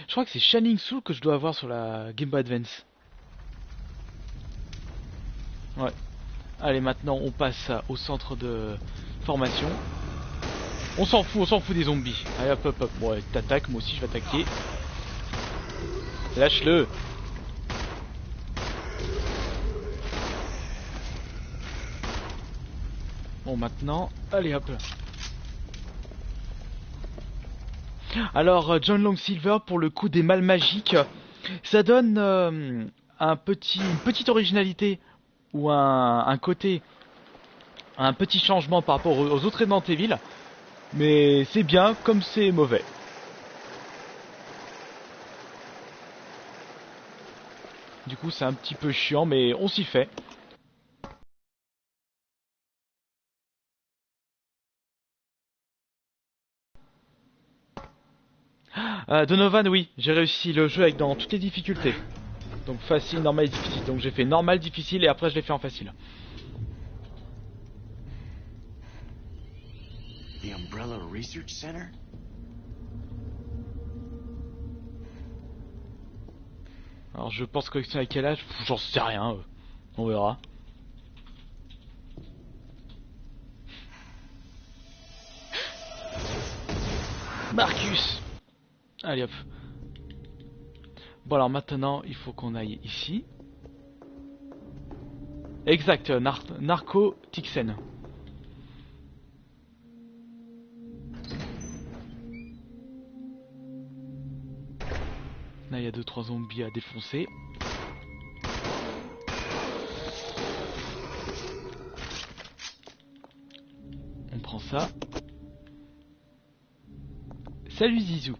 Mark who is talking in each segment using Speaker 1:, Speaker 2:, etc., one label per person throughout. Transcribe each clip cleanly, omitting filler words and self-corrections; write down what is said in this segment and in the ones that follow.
Speaker 1: Je crois que c'est Shining Soul que je dois avoir sur la Game Boy Advance. Ouais. Allez, maintenant on passe au centre de formation. On s'en fout des zombies. Allez hop hop hop. Bon, ouais, t'attaques, moi aussi je vais attaquer. Lâche-le. Bon, maintenant, allez hop. Alors, John Long Silver, pour le coup des mâles magiques, ça donne une petite originalité ou un côté, un petit changement par rapport aux autres Resident Evil, mais c'est bien comme c'est mauvais. Du coup, c'est un petit peu chiant, mais on s'y fait. Donovan, oui, j'ai réussi le jeu avec dans toutes les difficultés. Donc facile, normal et difficile. Donc j'ai fait normal, difficile et après je l'ai fait en facile.
Speaker 2: The Umbrella Research Center?
Speaker 1: Alors je pense que c'est à quel âge, j'en sais rien, on verra. Marcus. Allez hop. Bon alors maintenant il faut qu'on aille ici. Exact, Narco Tixen. Là il y a 2-3 zombies à défoncer. On prend ça. Salut Zizou.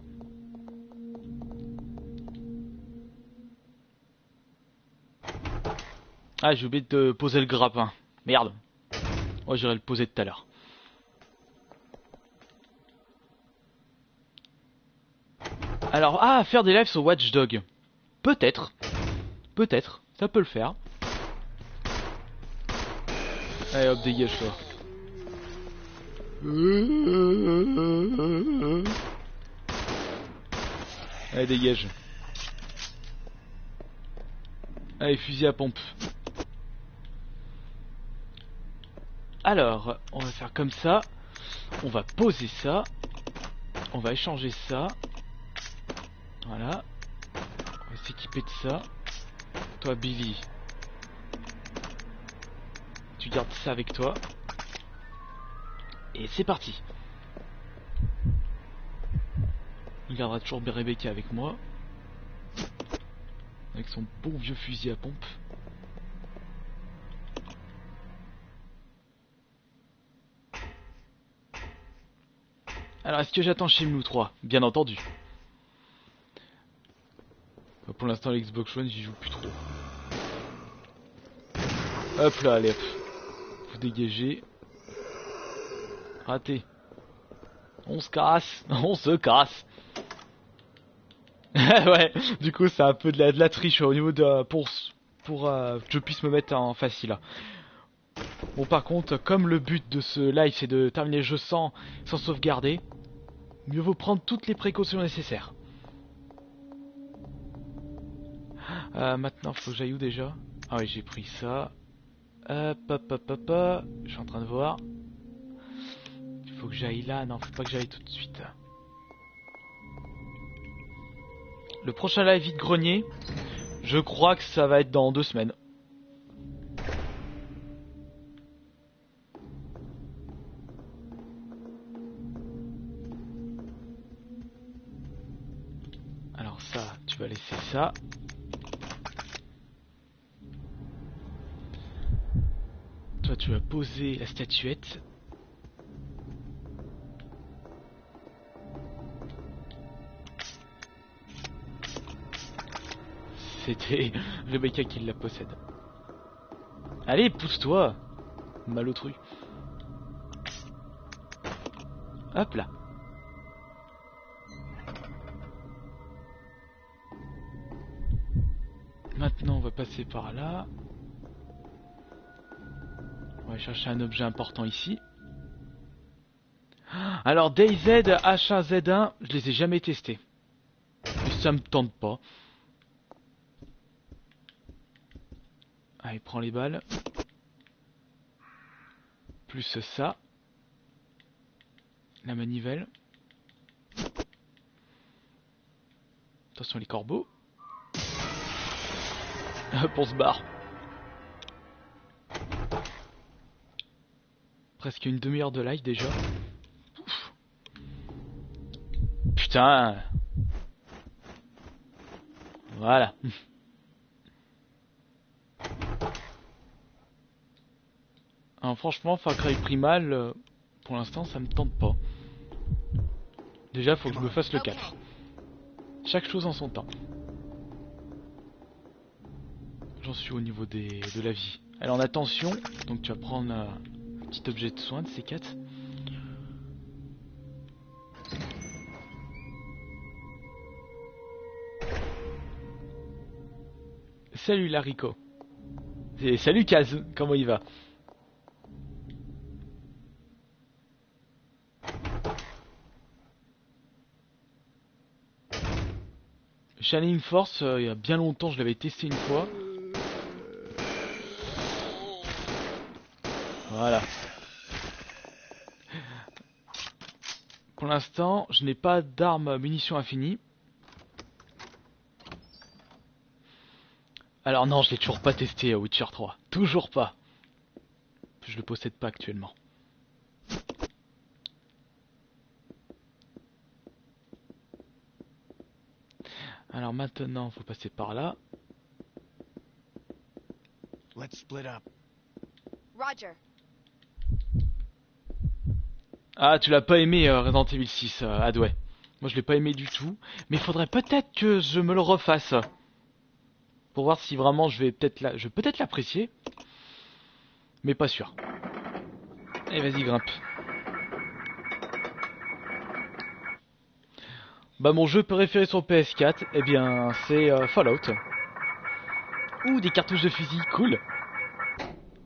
Speaker 1: Ah, j'ai oublié de poser le grappin. Merde. Oh, j'irai le poser tout à l'heure. Alors, faire des lives sur Watch Dog. Peut-être. Peut-être. Ça peut le faire. Allez hop, dégage toi. Allez, dégage. Allez, fusil à pompe. Alors, on va faire comme ça. On va poser ça. On va échanger ça. Voilà. On va s'équiper de ça. Toi, Billy. Tu gardes ça avec toi. Et c'est parti. Il gardera toujours Rebecca avec moi. Avec son bon vieux fusil à pompe. Alors, est-ce que j'attends chez nous 3? Bien entendu. Pour l'instant, l'Xbox One, j'y joue plus trop. Hop là, allez hop. Vous dégagez. Raté. On se casse. On se casse. Ouais, du coup, c'est un peu de la triche au niveau de... Pour que je puisse me mettre en facile. Bon, par contre, comme le but de ce live, c'est de terminer le jeu sans sauvegarder, mieux vaut prendre toutes les précautions nécessaires. Maintenant, faut que j'aille où déjà? Ah oui, j'ai pris ça. Hop, hop, hop, hop, hop. Je suis en train de voir. Il faut que j'aille là. Non, faut pas que j'aille tout de suite. Le prochain live vide grenier, je crois que ça va être dans 2 semaines. Alors ça, tu vas laisser ça. Toi, tu vas poser la statuette. C'était Rebecca qui la possède. Allez, pousse-toi, malotru. Hop là. Maintenant, on va passer par là. On va chercher un objet important ici. Alors, DayZ, H1Z1, je les ai jamais testés. ça me tente pas. Allez, prends les balles. Plus ça. La manivelle. Attention les corbeaux. Hop, on se barre. Presque une demi-heure de live déjà. Ouf. Putain. Voilà. Alors, franchement, Far Cry Primal, pour l'instant, ça me tente pas. Déjà, faut que je me fasse le 4. Chaque chose en son temps. J'en suis au niveau de la vie. Alors, attention, donc tu vas prendre un petit objet de soin de ces 4. Salut Larico. Et salut Kaz, comment il va? Shining Force, il y a bien longtemps, je l'avais testé une fois. Voilà. Pour l'instant, je n'ai pas d'armes munitions infinies. Alors non, je l'ai toujours pas testé à Witcher 3. Toujours pas. Je le possède pas actuellement. Alors maintenant, faut passer par là.
Speaker 2: Let's split up.
Speaker 3: Roger.
Speaker 1: Ah, tu l'as pas aimé Resident Evil 6, Adway. Moi je l'ai pas aimé du tout. Mais il faudrait peut-être que je me le refasse. Pour voir si vraiment je vais peut-être l'apprécier. Mais pas sûr. Allez, vas-y, grimpe. Bah mon jeu préféré sur PS4, eh bien c'est Fallout. Ouh, des cartouches de fusil, cool.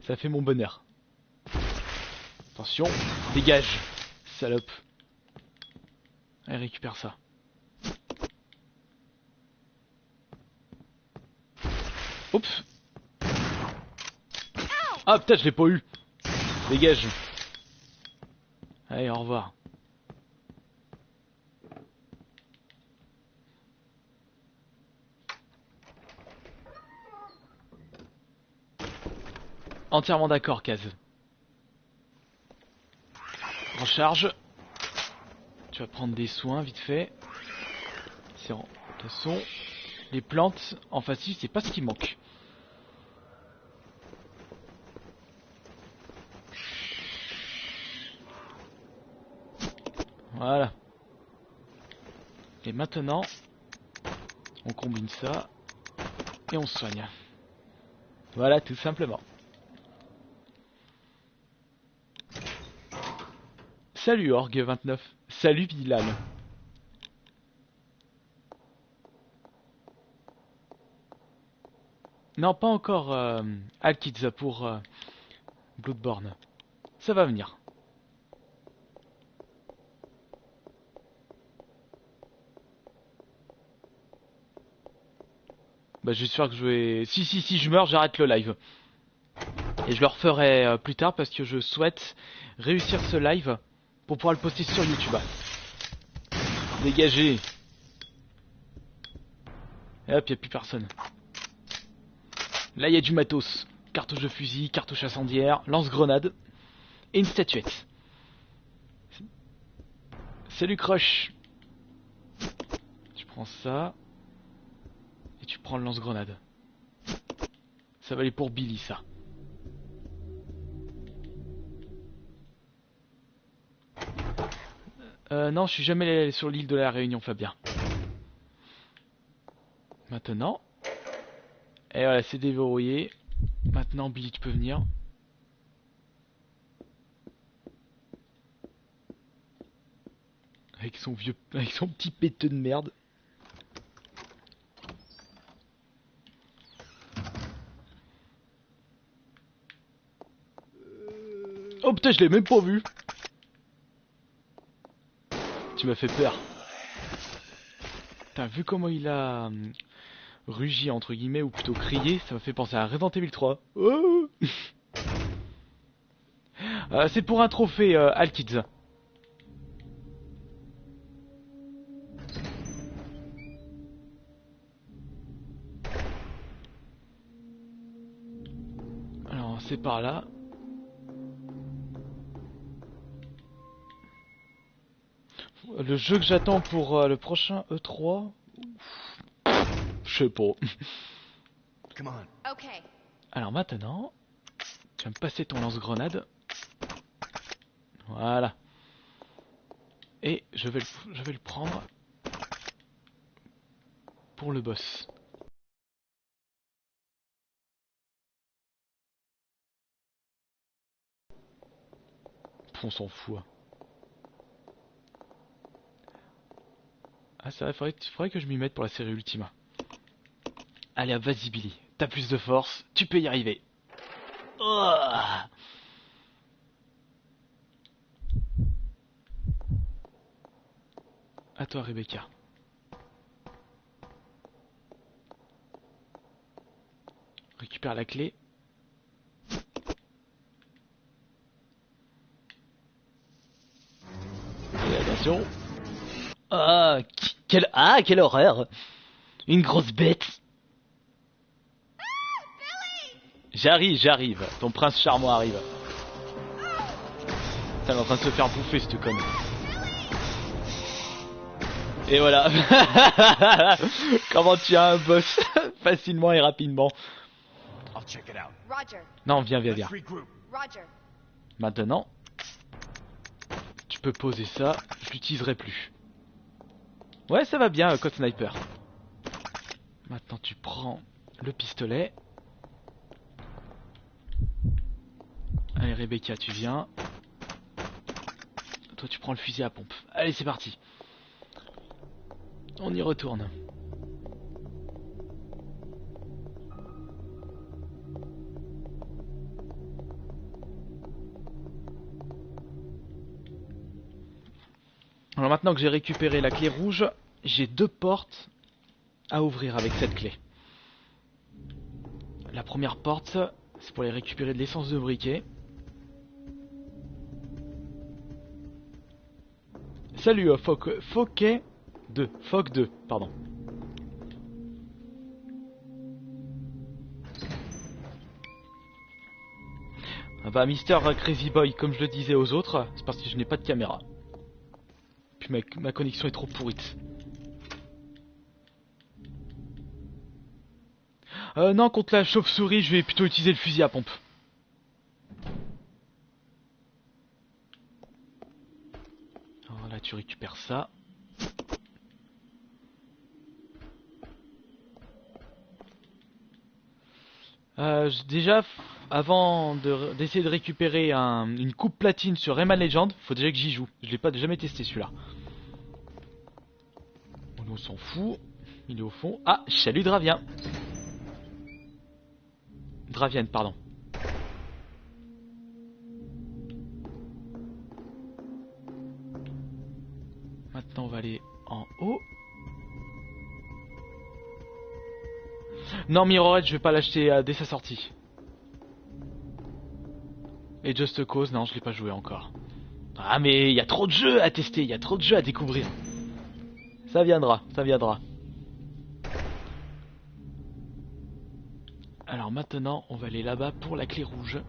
Speaker 1: Ça fait mon bonheur. Attention, dégage, salope. Allez, récupère ça. Oups. Ah putain, je l'ai pas eu. Dégage. Allez, au revoir. Entièrement d'accord, Kaz. Recharge. Tu vas prendre des soins vite fait. C'est de toute façon, les plantes en facile, c'est pas ce qui manque. Voilà. Et maintenant, on combine ça et on se soigne. Voilà, tout simplement. Salut Org29. Salut Bilal. Non, pas encore Alkids pour Bloodborne. Ça va venir. Bah j'espère que je vais... Si je meurs, j'arrête le live. Et je le referai plus tard parce que je souhaite réussir ce live pour pouvoir le poster sur YouTube. Dégagez. Et hop, y a plus personne. Là, il y a du matos. Cartouche de fusil, cartouche incendiaire, lance-grenade et une statuette. Salut Crush. Tu prends ça et tu prends le lance-grenade. Ça va aller pour Billy, ça. Non, je suis jamais allé sur l'île de la Réunion, Fabien. Maintenant. Et voilà, c'est déverrouillé. Maintenant, Billy, tu peux venir. Avec son petit péteux de merde. Oh putain, je l'ai même pas vu. Tu m'as fait peur. T'as vu comment il a rugi entre guillemets, ou plutôt crié, ça m'a fait penser à Resident Evil 3. Oh. C'est pour un trophée Alkids. Alors c'est par là. Le jeu que j'attends pour le prochain E3, je sais pas.
Speaker 2: Come on.
Speaker 3: Okay.
Speaker 1: Alors maintenant, tu vas me passer ton lance-grenade. Voilà. Et je vais le prendre pour le boss. On s'en fout. Hein. Ah c'est vrai, faudrait que je m'y mette pour la série Ultima. Allez hop, vas-y Billy, t'as plus de force, tu peux y arriver. Oh, à toi Rebecca. Récupère la clé. Et attention. Quelle horreur. Une grosse bête. J'arrive. Ton prince charmant arrive. Putain, elle est en train de se faire bouffer cette conne. Et voilà. Comment tu as un boss facilement et rapidement.
Speaker 2: I'll check it out.
Speaker 3: Roger.
Speaker 1: Non, viens.
Speaker 2: Let's regroup.
Speaker 3: Roger.
Speaker 1: Maintenant, tu peux poser ça. Je l'utiliserai plus. Ouais, ça va bien, Code Sniper. Maintenant, tu prends le pistolet. Allez, Rebecca, tu viens. Toi, tu prends le fusil à pompe. Allez, c'est parti. On y retourne. Alors maintenant que j'ai récupéré la clé rouge, j'ai 2 portes à ouvrir avec cette clé. La première porte, c'est pour aller récupérer de l'essence de briquet. Salut Foc 2, pardon. Ah bah Mister Crazy Boy, comme je le disais aux autres, c'est parce que je n'ai pas de caméra. Puis ma connexion est trop pourrite. Non, contre la chauve-souris, je vais plutôt utiliser le fusil à pompe. Alors là, tu récupères ça. Déjà, avant d'essayer de récupérer une coupe platine sur Rayman Legend, faut déjà que j'y joue. Je l'ai pas jamais testé celui-là. On s'en fout. Il est au fond. Ah, salut Dravian. Dravian, pardon. Maintenant, on va aller en haut. Non, Mirrorhead, je vais pas l'acheter dès sa sortie. Et Just Cause, non, je l'ai pas joué encore. Ah, mais il y a trop de jeux à tester, il y a trop de jeux à découvrir. Ça viendra, ça viendra. Alors maintenant, on va aller là-bas pour la clé rouge.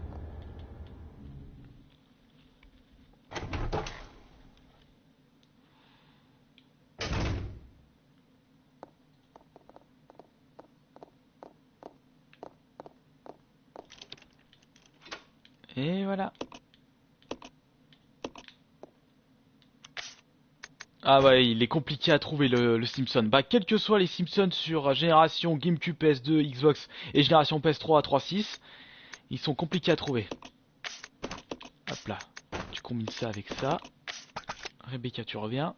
Speaker 1: Et voilà. Ah ouais, il est compliqué à trouver le Simpson. Bah, quels que soient les Simpsons sur génération GameCube, PS2, Xbox et génération PS3 3.6, ils sont compliqués à trouver. Hop là, tu combines ça avec ça. Rebecca, tu reviens.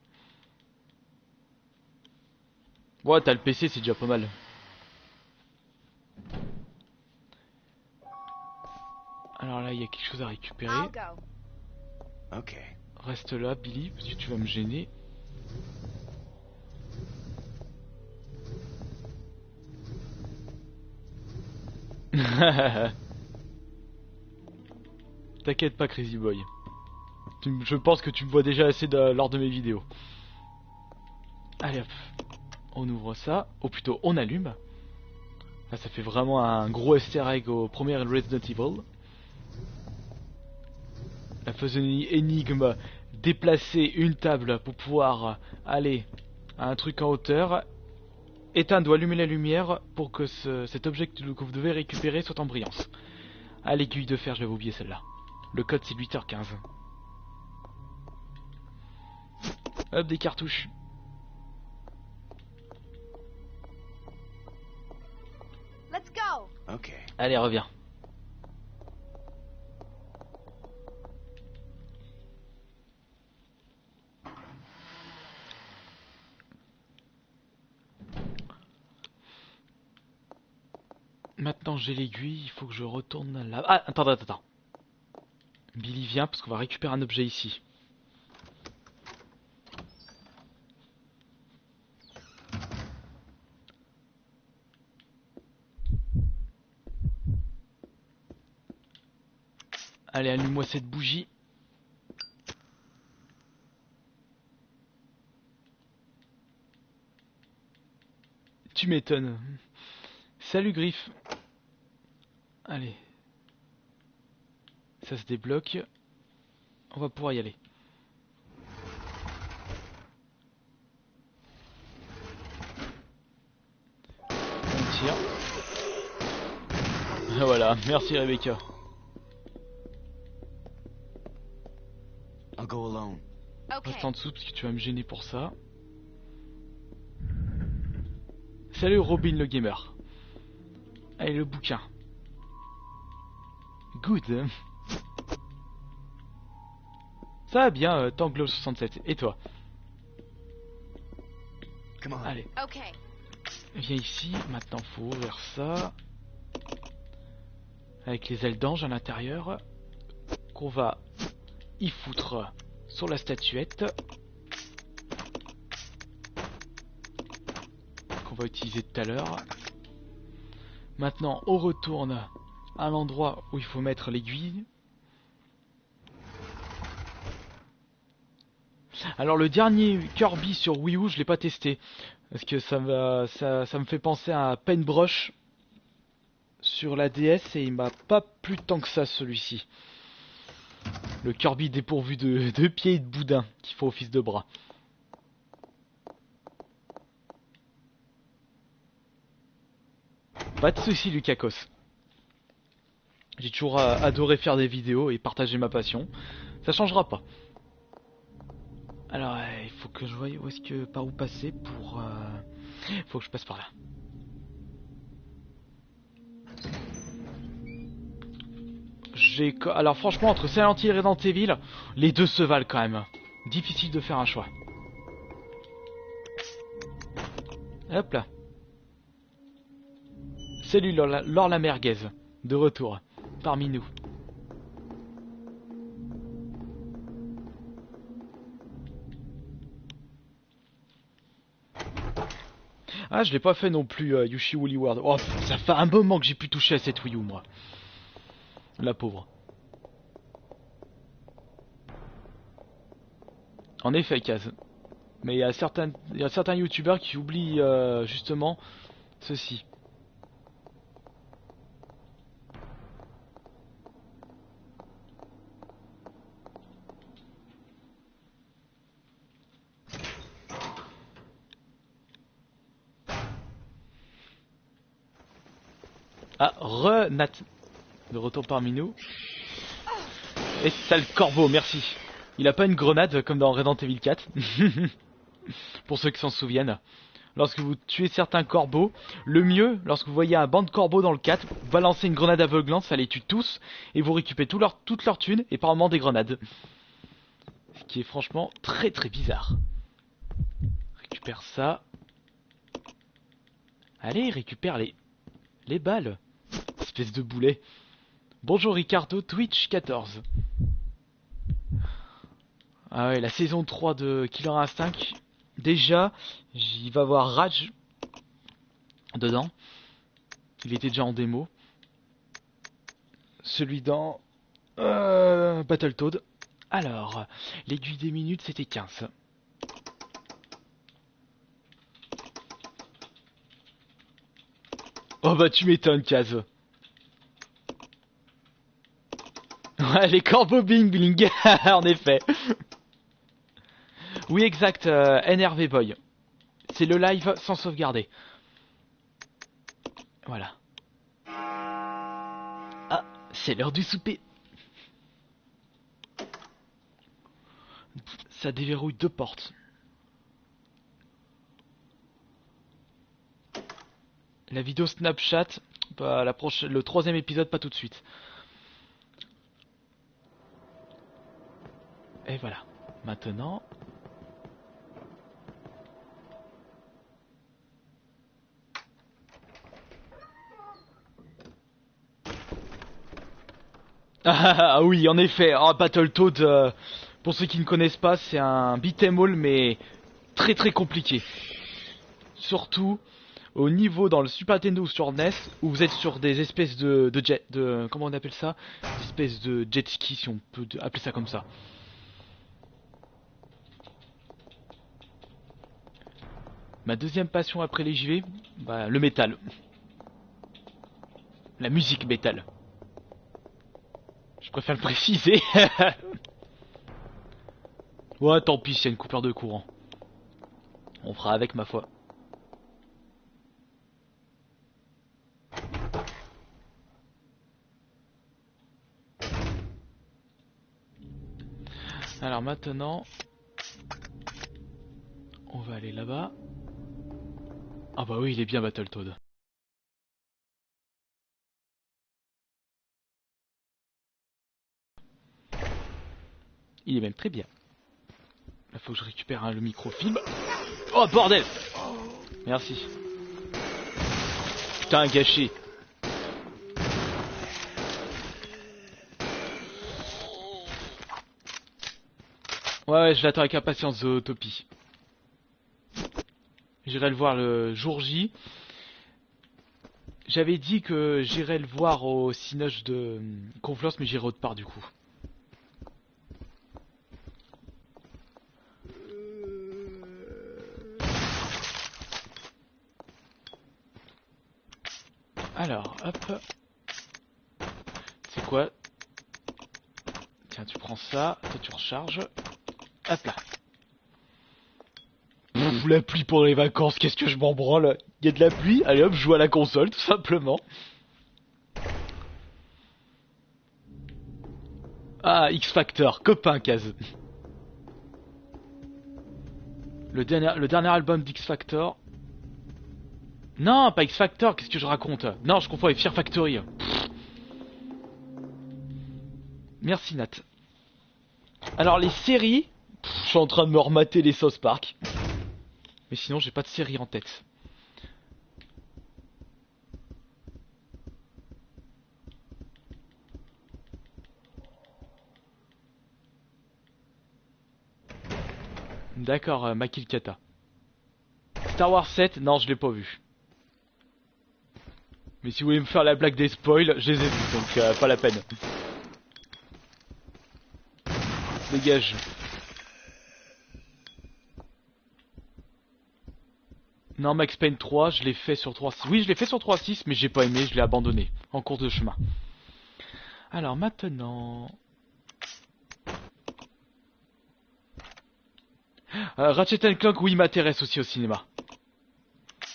Speaker 1: Ouais, t'as le PC, c'est déjà pas mal. Alors là, il y a quelque chose à récupérer.
Speaker 3: I'll go.
Speaker 2: Okay.
Speaker 1: Reste là, Billy, parce que tu vas me gêner. T'inquiète pas, Crazy Boy. Je pense que tu me vois déjà assez lors de mes vidéos. Allez hop. On ouvre ça. Ou plutôt, on allume. Là, ça fait vraiment un gros easter egg au premier Resident Evil. La fameuse énigme. Déplacer une table pour pouvoir aller à un truc en hauteur. Ethan doit allumer la lumière pour que cet objet que vous devez récupérer soit en brillance. Ah, l'aiguille de fer, j'avais oublié celle-là. Le code c'est 8h15. Hop, des cartouches.
Speaker 3: Let's go.
Speaker 2: Okay.
Speaker 1: Allez, reviens. Maintenant j'ai l'aiguille, il faut que je retourne là. Ah, attends. Billy vient parce qu'on va récupérer un objet ici. Allez, allume-moi cette bougie. Tu m'étonnes. Salut Griff. Allez. Ça se débloque. On va pouvoir y aller. On tire. Voilà, merci Rebecca.
Speaker 2: I'll go alone.
Speaker 1: Reste en dessous parce que tu vas me gêner pour ça. Salut Robin le gamer. Allez, le bouquin. Good. Ça va bien, Tanglo 67. Et toi?
Speaker 2: Come on.
Speaker 1: Allez,
Speaker 3: Okay.
Speaker 1: viens ici. Maintenant, faut ouvrir ça. Avec les ailes d'ange à l'intérieur. Qu'on va y foutre sur la statuette. Qu'on va utiliser tout à l'heure. Maintenant, on retourne à l'endroit où il faut mettre l'aiguille. Alors le dernier Kirby sur Wii U, je l'ai pas testé parce que ça me fait penser à Paintbrush sur la DS et il m'a pas plu tant que ça celui-ci. Le Kirby dépourvu de pieds et de boudin qui fait office de bras. Pas de soucis Lucacos. J'ai toujours adoré faire des vidéos et partager ma passion. Ça changera pas. Alors, il faut que je voie où est-ce que par où passer pour. Faut que je passe par là. Alors franchement, entre Silent Hill et Resident Evil, les deux se valent quand même. Difficile de faire un choix. Hop là. Salut Laure la merguez, de retour parmi nous. Ah, je l'ai pas fait non plus, Yoshi Woolly World. Oh, ça fait un moment que j'ai pu toucher à cette Wii U, moi. La pauvre. En effet, Kaz. Mais il y a certains youtubeurs qui oublient justement ceci. Ah, Renat. De retour parmi nous. Et sale corbeau, merci. Il a pas une grenade comme dans Resident Evil 4. Pour ceux qui s'en souviennent. Lorsque vous tuez certains corbeaux, le mieux, lorsque vous voyez un banc de corbeaux dans le 4, vous balancez une grenade aveuglante, ça les tue tous, et vous récupérez toute leur thune, et par moment des grenades. Ce qui est franchement très très bizarre. Récupère ça. Allez, récupère les balles. Espèce de boulet. Bonjour Ricardo, Twitch 14. Ah ouais, la saison 3 de Killer Instinct. Déjà, j'y va voir Raj dedans. Il était déjà en démo. celui dans Battletoad. Alors, l'aiguille des minutes c'était 15. Oh bah tu m'étonnes, Kaz. Ouais, les corbeaux bling bling, en effet. Oui, exact, NRV Boy. C'est le live sans sauvegarder. Voilà. Ah, c'est l'heure du souper. Ça déverrouille 2 portes. La vidéo Snapchat, bah, le 3e épisode, pas tout de suite. Et voilà. Maintenant... Ah oui, en effet, oh, Battletoad, pour ceux qui ne connaissent pas, c'est un beat'em all, mais très très compliqué. Surtout au niveau dans le Super Nintendo ou sur NES, où vous êtes sur des espèces de comment on appelle ça, des espèces de jet ski, si on peut appeler ça comme ça. Ma deuxième passion après les JV, bah, le métal. La musique métal. Je préfère le préciser. Ouais, tant pis, s'il y a une coupure de courant. On fera avec, ma foi. Alors maintenant, on va aller là-bas. Ah bah oui, il est bien Battletoad. Il est même très bien. Là, faut que je récupère le microfilm. Oh bordel! Merci. Putain, gâché. Ouais, je l'attends avec impatience, Zootopie. J'irai le voir le jour J. J'avais dit que j'irais le voir au Cinoche de Confluence, mais j'irai autre part du coup. Alors, hop. C'est quoi? Tiens, tu prends ça, toi tu recharges. Hop là. Pff, la pluie pour les vacances, qu'est-ce que je m'en branle? Il y a de la pluie, allez hop, je joue à la console, tout simplement. Ah, X Factor, copain, Kaz. Le dernier album d'X Factor. Non, pas X Factor, qu'est-ce que je raconte? Non, je confonds avec Fear Factory. Pff. Merci, Nat. Alors, les séries, je suis en train de me remater les South Park. Mais sinon, j'ai pas de série en tête. D'accord, Makil Kata. Star Wars 7, non, je l'ai pas vu. Mais si vous voulez me faire la blague des spoils, je les ai vus, donc pas la peine. Dégage. Non, Max Payne 3, je l'ai fait sur 3.6. Oui, je l'ai fait sur 3.6, mais j'ai pas aimé, je l'ai abandonné en cours de chemin. Alors maintenant... Ratchet Clank, oui, m'intéresse aussi au cinéma.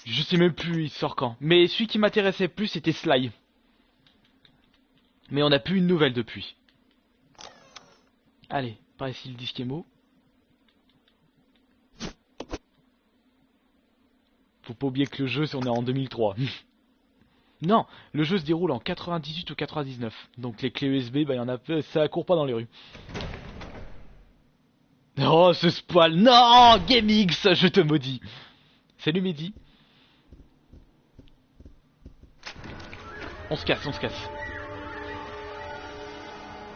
Speaker 1: Je sais même plus il sort quand. Mais celui qui m'intéressait plus, c'était Sly. Mais on n'a plus une nouvelle depuis. Allez, par ici le disque émo. Faut pas oublier que le jeu, on est en 2003. Non, le jeu se déroule en 98 ou 99. Donc les clés USB, bah y en a peu, ça court pas dans les rues. Oh, ce spoil. Non, GameX, je te maudis. Salut Mehdi. On se casse, on se casse.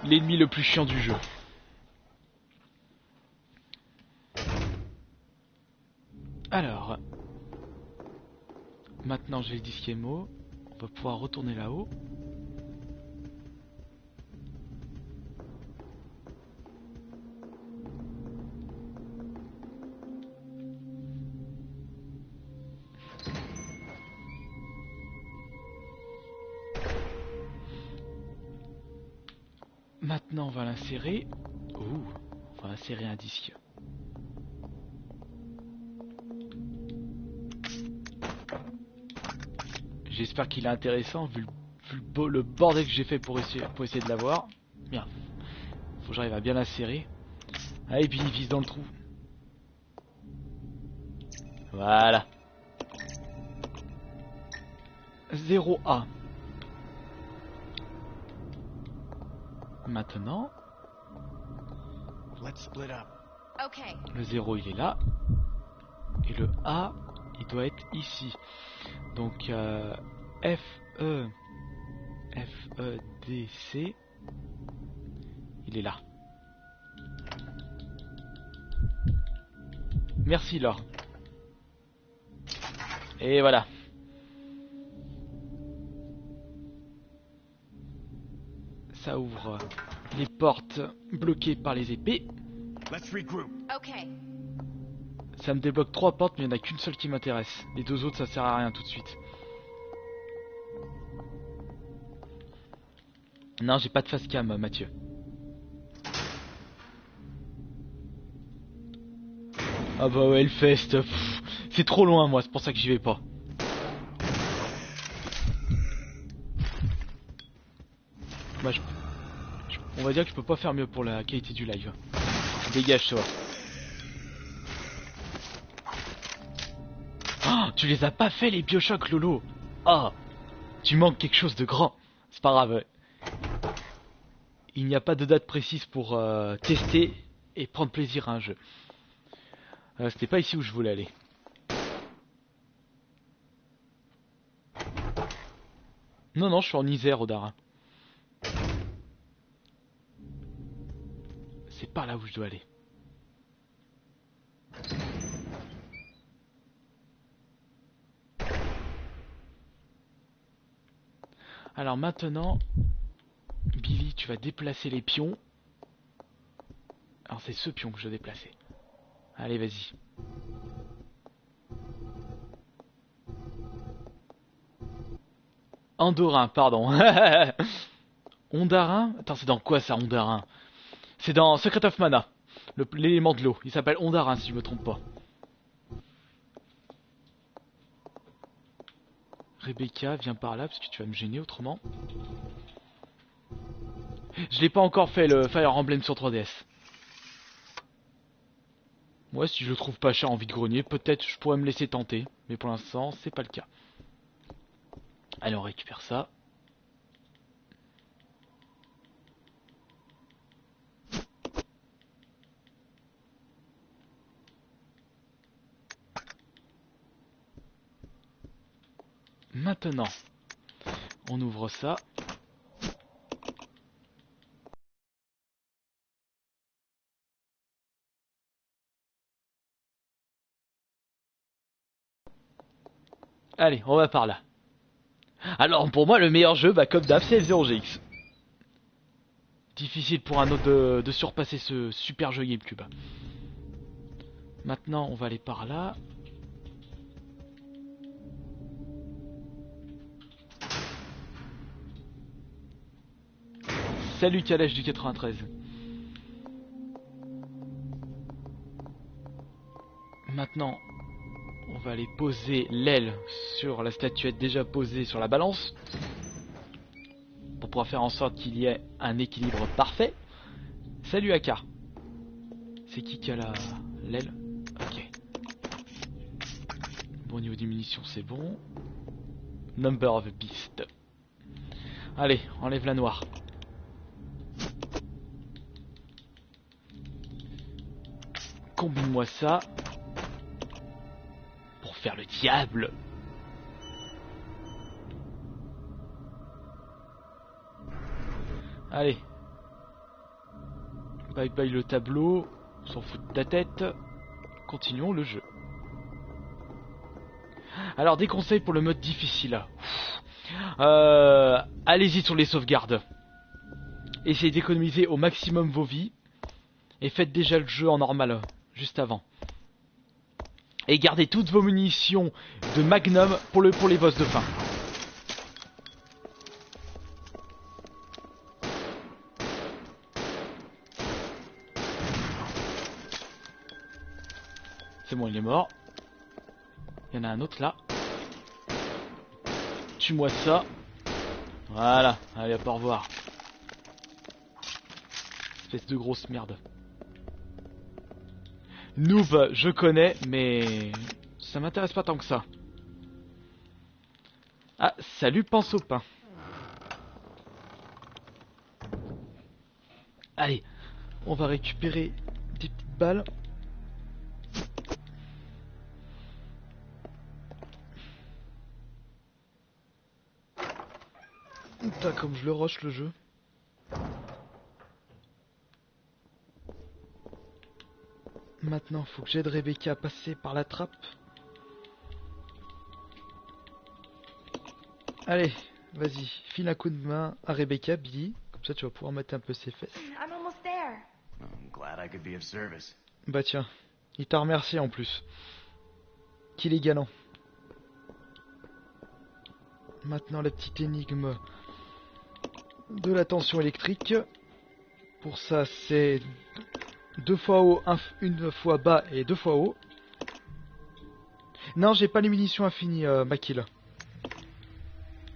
Speaker 1: L'ennemi le plus chiant du jeu. Alors. Maintenant j'ai le disque émo. On va pouvoir retourner là-haut. Maintenant on va l'insérer. Ouh, on va insérer un disque. J'espère qu'il est intéressant vu le bordel que j'ai fait pour essayer de l'avoir. Bien. Faut que j'arrive à bien l'insérer. Ah, et puis il vise dans le trou. Voilà. 0A. Maintenant,
Speaker 2: Let's split up.
Speaker 3: Okay.
Speaker 1: le 0 il est là. Et le A, il doit être ici. Donc F, E, D, C. Il est là. Merci Laure. Et voilà. Ça ouvre les portes bloquées par les épées.
Speaker 2: Let's regroup.
Speaker 3: Okay.
Speaker 1: Ça me débloque 3 portes, mais il n'y en a qu'une seule qui m'intéresse. Les 2 autres, ça sert à rien tout de suite. Non, j'ai pas de face cam, Mathieu. Ah bah ouais, Hellfest, c'est trop loin, moi, c'est pour ça que j'y vais pas. Bah, on va dire que je peux pas faire mieux pour la qualité du live. Dégage, toi. Oh, tu les as pas fait les Bioshock, Lolo. Ah, tu manques quelque chose de grand. C'est pas grave. Il n'y a pas de date précise pour tester et prendre plaisir à un jeu. C'était pas ici où je voulais aller. Non, non, je suis en Isère, Odara. C'est pas là où je dois aller. Alors maintenant, Billy, tu vas déplacer les pions. Alors c'est ce pion que je dois déplacer. Allez, vas-y. Andorin, pardon. Ondarin? Attends, c'est dans quoi ça, Ondarin? C'est dans Secret of Mana. L'élément de l'eau. Il s'appelle Ondarin si je me trompe pas. Rebecca, viens par là parce que tu vas me gêner autrement. Je l'ai pas encore fait le Fire Emblem sur 3DS. Moi, si je le trouve pas cher en vide-grenier, peut-être je pourrais me laisser tenter. Mais pour l'instant, c'est pas le cas. Allez, on récupère ça. Maintenant, on ouvre ça. Allez, on va par là. Alors, pour moi, le meilleur jeu, bah, comme d'hab, c'est F0GX. Difficile pour un autre de surpasser ce super jeu GameCube. Maintenant, on va aller par là. Salut Calèche du 93. Maintenant, on va aller poser l'aile sur la statuette déjà posée sur la balance. Pour pouvoir faire en sorte qu'il y ait un équilibre parfait. Salut Aka. C'est qui a l'aile? Ok. Bon, au niveau des munitions, c'est bon. Number of Beast. Allez, enlève la noire. Combine-moi ça. Pour faire le diable. Allez. Bye bye le tableau. On s'en fout de ta tête. Continuons le jeu. Alors, des conseils pour le mode difficile. Allez-y sur les sauvegardes. Essayez d'économiser au maximum vos vies. Et faites déjà le jeu en normal, juste avant. Et gardez toutes vos munitions de magnum pour les boss de fin. Bon, il est mort. Il y en a un autre là. Tue-moi ça. Voilà, allez hop, au revoir. Espèce de grosse merde. Noob, je connais, mais ça m'intéresse pas tant que ça. Ah, salut Pense au pain. Allez, on va récupérer des petites balles. Putain, comme je le rush le jeu. Maintenant, faut que j'aide Rebecca à passer par la trappe. Allez, vas-y, file un coup de main à Rebecca, Billy. Comme ça, tu vas pouvoir mettre un peu ses fesses.
Speaker 3: I'm almost there.
Speaker 2: I'm glad I could be of service.
Speaker 1: Bah tiens, il t'a remercié en plus. Qu'il est galant. Maintenant, la petite énigme de la tension électrique. Pour ça, c'est 2 fois haut, une fois bas et 2 fois haut. Non, j'ai pas les munitions infinies, Makil.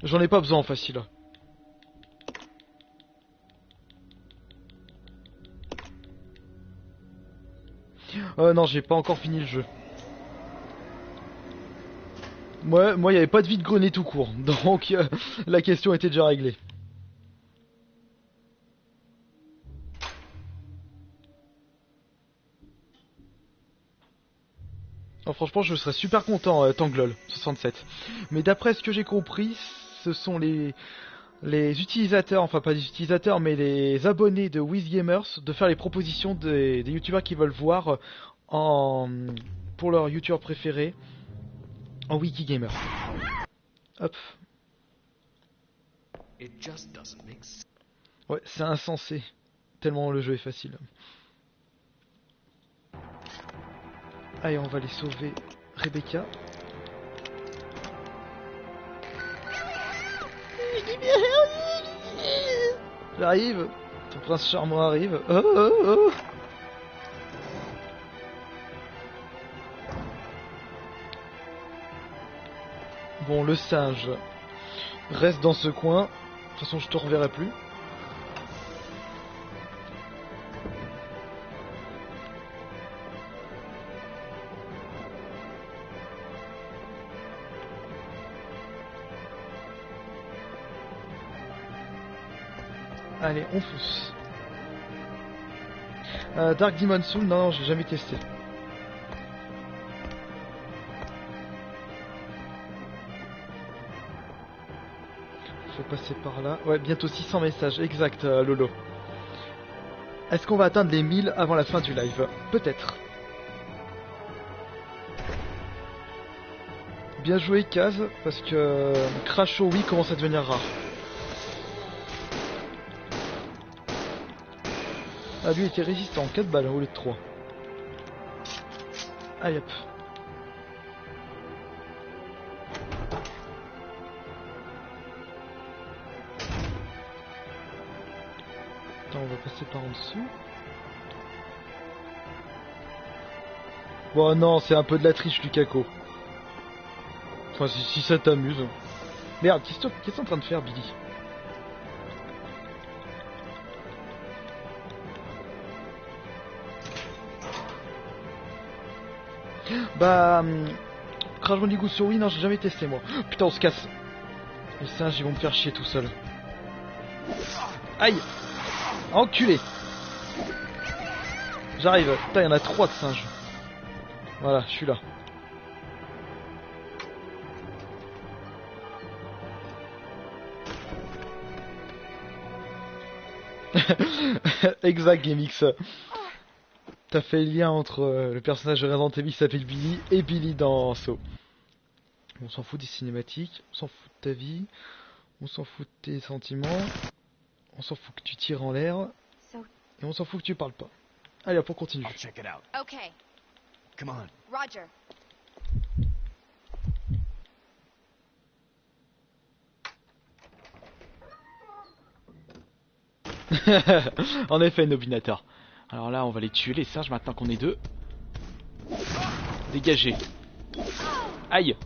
Speaker 1: J'en ai pas besoin en facile. Non, j'ai pas encore fini le jeu. Moi, il n'y avait pas de vide-grenier tout court. Donc, la question était déjà réglée. Non, franchement, je serais super content, Tanglol 67. Mais d'après ce que j'ai compris, ce sont les utilisateurs, enfin pas les utilisateurs, mais les abonnés de WizGamers de faire les propositions des youtubeurs qui veulent voir pour leur youtubeur préféré en Wikigamer. Hop.
Speaker 2: It just doesn't make sense.
Speaker 1: Ouais, c'est insensé. Tellement le jeu est facile. Allez, on va aller sauver Rebecca. J'arrive. Ton prince charmant arrive. Oh, oh, oh. Bon, le singe reste dans ce coin. De toute façon, je te reverrai plus. Allez, on fonce. Dark Demon Soul, non, j'ai jamais testé. Faut passer par là. Ouais, bientôt 600 messages, exact, Lolo. Est-ce qu'on va atteindre les 1000 avant la fin du live? Peut-être. Bien joué, Kaz, parce que Crash au Wii commence à devenir rare. Ah, lui était résistant, 4 balles au lieu de 3. Allez hop. Attends, on va passer par en dessous. Bon non, c'est un peu de la triche, Lukaku. Enfin, si ça t'amuse. Merde, qu'est-ce que tu es en train de faire, Billy? Bah... Crash Bandicoot sur Wii, non, j'ai jamais testé, moi. Putain, on se casse. Les singes, ils vont me faire chier tout seuls. Aïe! Enculé! J'arrive. Putain, il y en a 3 de singes. Voilà, je suis là. Exact, GameX. T'as fait le lien entre le personnage de Resident Evil qui s'appelle Billy et Billy dans Saw. On s'en fout des cinématiques, on s'en fout de ta vie, on s'en fout de tes sentiments, on s'en fout que tu tires en l'air, et on s'en fout que tu parles pas. Allez hop, on continue.
Speaker 2: I'll check it out.
Speaker 3: Okay.
Speaker 2: Come on.
Speaker 3: Roger.
Speaker 1: En effet, Nobinator. Alors là, on va les tuer, les singes, maintenant qu'on est deux. Dégagez. Aïe.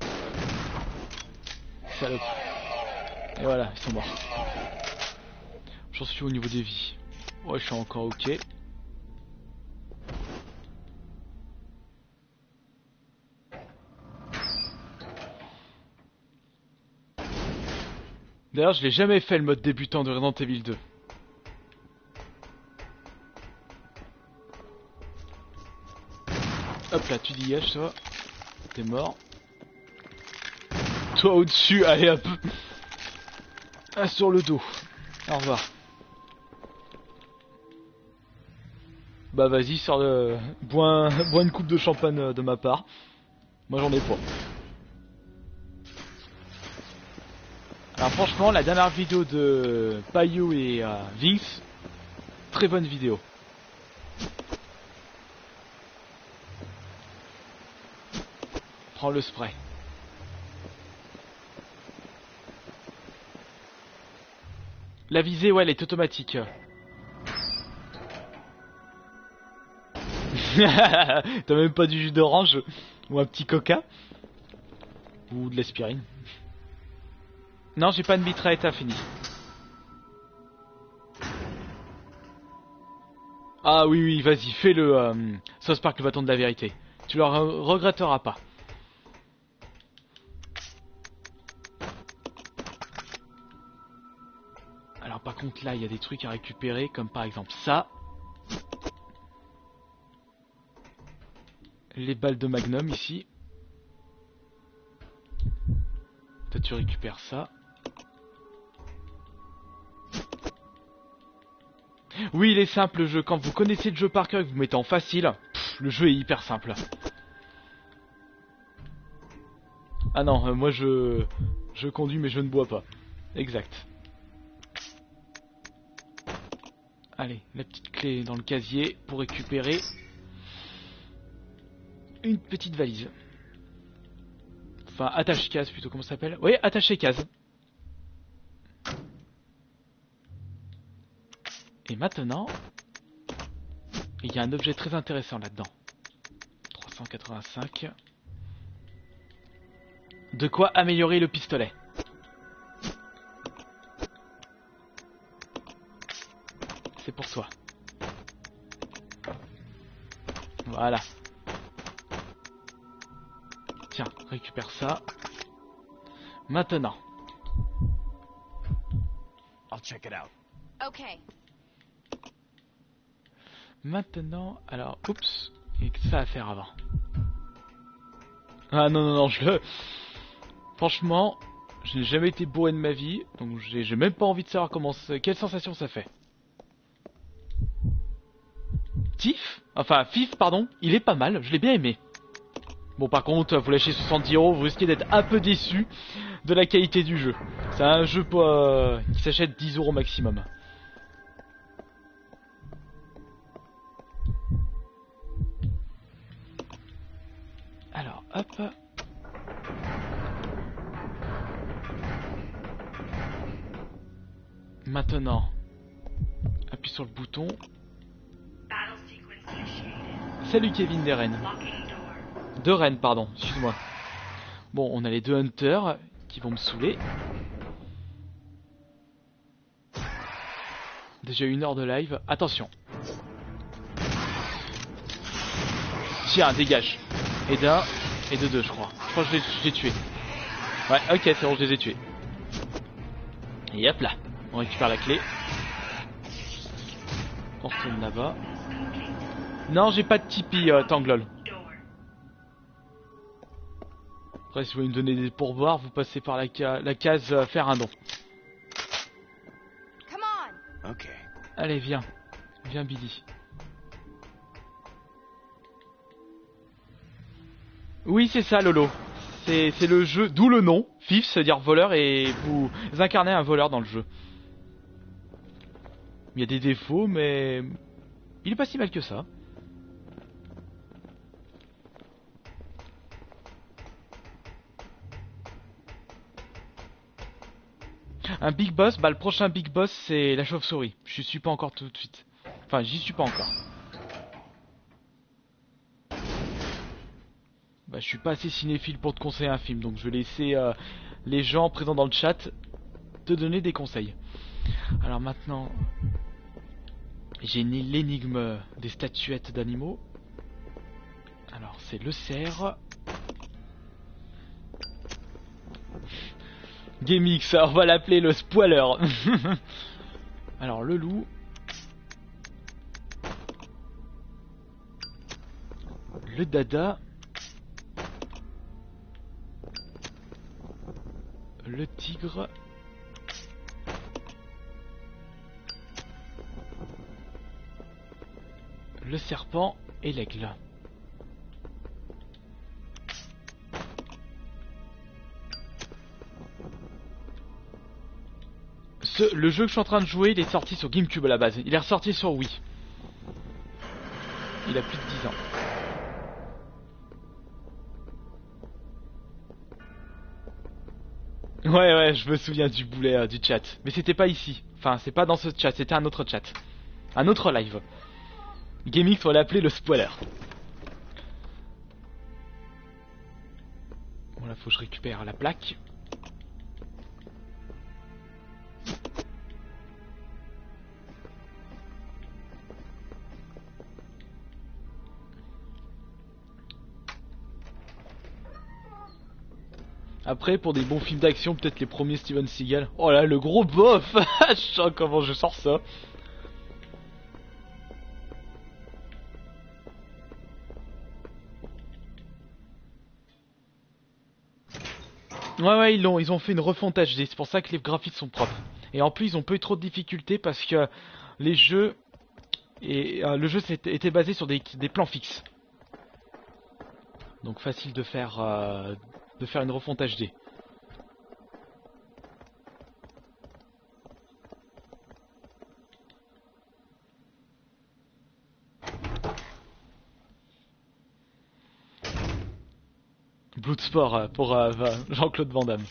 Speaker 1: Salope. Et voilà, ils sont morts. J'en suis au niveau des vies. Ouais, je suis encore ok. D'ailleurs, je l'ai jamais fait le mode débutant de Resident Evil 2. Hop là, tu dégages toi. T'es mort. Toi au-dessus, allez hop. Ah, sur le dos. Au revoir. Bah vas-y, sors le... bois une coupe de champagne de ma part. Moi j'en ai pas. Alors franchement, la dernière vidéo de Payou et Vince, très bonne vidéo. Prends le spray. La visée, ouais, elle est automatique. T'as même pas du jus d'orange ou un petit coca ou de l'aspirine. Non, j'ai pas de mitraillette fini. Ah oui, oui, vas-y, fais le South Park, le bâton de la vérité. Tu le regretteras pas. Alors par contre là, il y a des trucs à récupérer, comme par exemple ça. Les balles de Magnum ici. Toi tu récupères ça. Oui, il est simple le jeu. Quand vous connaissez le jeu par cœur et que vous mettez en facile, le jeu est hyper simple. Ah non, moi je conduis mais je ne bois pas. Exact. Allez, la petite clé dans le casier pour récupérer une petite valise. Enfin, attache-case plutôt, comment ça s'appelle? Oui, attaché-case. Et maintenant, il y a un objet très intéressant là-dedans. 385. De quoi améliorer le pistolet. C'est pour toi. Voilà. Tiens, récupère ça. Maintenant.
Speaker 2: I'll check it out.
Speaker 3: Okay.
Speaker 1: Maintenant, alors, oups, il y a que ça à faire avant. Ah non, non, non, franchement, je n'ai jamais été bourré de ma vie, donc j'ai même pas envie de savoir quelle sensation ça fait. Fif, pardon, il est pas mal, je l'ai bien aimé. Bon, par contre, vous lâchez 70 €, vous risquez d'être un peu déçu de la qualité du jeu. C'est un jeu qui s'achète 10 € maximum. Alors, hop. Maintenant, appuie sur le bouton. Salut Kevin des Rennes. De Rennes, pardon, excuse-moi. Bon, on a les deux hunters qui vont me saouler. Déjà 1 heure de live. Attention. Tiens, dégage. Et d'un, et de deux, je crois. Je crois que je l'ai tué. Ouais, ok, c'est bon, je les ai tués. Et hop là. On récupère la clé. On retourne là-bas. Non, j'ai pas de Tipeee, Tanglol. Après, si vous voulez me donner des pourboires, vous passez par la case faire un don.
Speaker 3: Come on.
Speaker 2: Okay.
Speaker 1: Allez, viens. Viens, Billy. Oui, c'est ça, Lolo. C'est le jeu, d'où le nom. Thief, c'est-à-dire voleur, et vous incarnez un voleur dans le jeu. Il y a des défauts, mais il est pas si mal que ça. Un big boss, bah le prochain big boss c'est la chauve-souris. Je suis pas encore tout de suite. Enfin, j'y suis pas encore. je suis pas assez cinéphile pour te conseiller un film, donc je vais laisser les gens présents dans le chat te donner des conseils. Alors maintenant, j'ai l'énigme des statuettes d'animaux. Alors c'est le cerf. GameX, on va l'appeler le spoiler. Alors le loup. Le dada. Le tigre. Le serpent et l'aigle. Le jeu que je suis en train de jouer, il est sorti sur GameCube à la base. Il est ressorti sur Wii. Il a plus de 10 ans. Ouais, je me souviens du boulet du chat. Mais c'était pas ici. Enfin, c'est pas dans ce chat, c'était un autre chat. Un autre live. GameX, on va l'appeler le spoiler. Bon, là, faut que je récupère la plaque. Après, pour des bons films d'action, peut-être les premiers Steven Seagal. Oh là, le gros bof. Je sens comment je sors ça. Ouais, ils ont fait une refonte HD, c'est pour ça que les graphiques sont propres. Et en plus, ils ont pas eu trop de difficultés parce que les jeux le jeu était basé sur des plans fixes. Donc facile de faire une refonte HD. Bloodsport pour Jean-Claude Van Damme.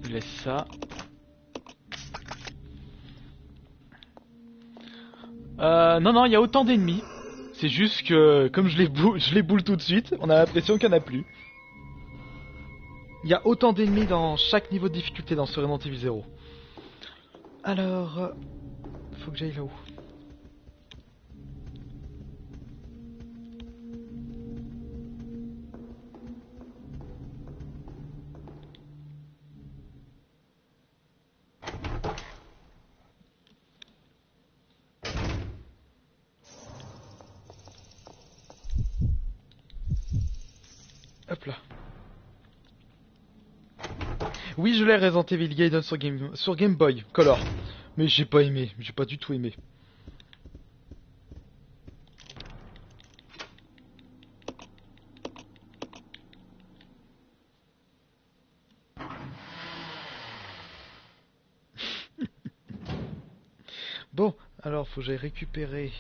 Speaker 1: Je laisse ça. Non, il y a autant d'ennemis. C'est juste que, comme je les boule tout de suite, on a l'impression qu'il n'y en a plus. Il y a autant d'ennemis dans chaque niveau de difficulté dans ce Resident Evil 0. Alors, faut que j'aille là-haut. Hop là. Oui, je l'ai Resident Evil Gaiden sur Game Boy Color. Mais j'ai pas aimé, j'ai pas du tout aimé. Bon, alors faut que j'aille récupérer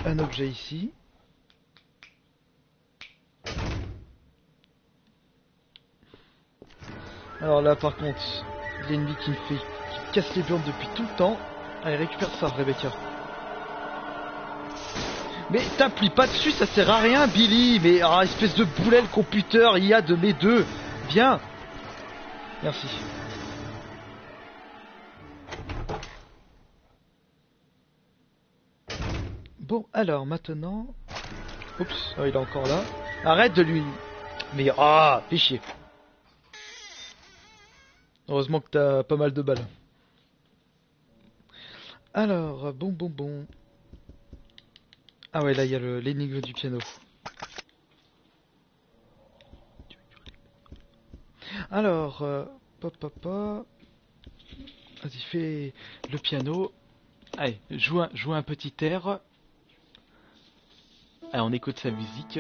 Speaker 1: un objet ici. Alors là par contre, l'ennemi qui casse les burnes depuis tout le temps. Allez, récupère ça, Rebecca. Mais t'appuies pas dessus, ça sert à rien, Billy. Mais espèce de boulet, le computer, il y a de mes deux. Viens. Merci. Bon, alors maintenant... Oups, oh, il est encore là. Arrête de lui... Mais fais chier. Heureusement que t'as pas mal de balles. Alors, bon. Ah ouais, là il y a l'énigme du piano. Alors, vas-y, fais le piano. Allez, joue un petit air. Allez, on écoute sa musique.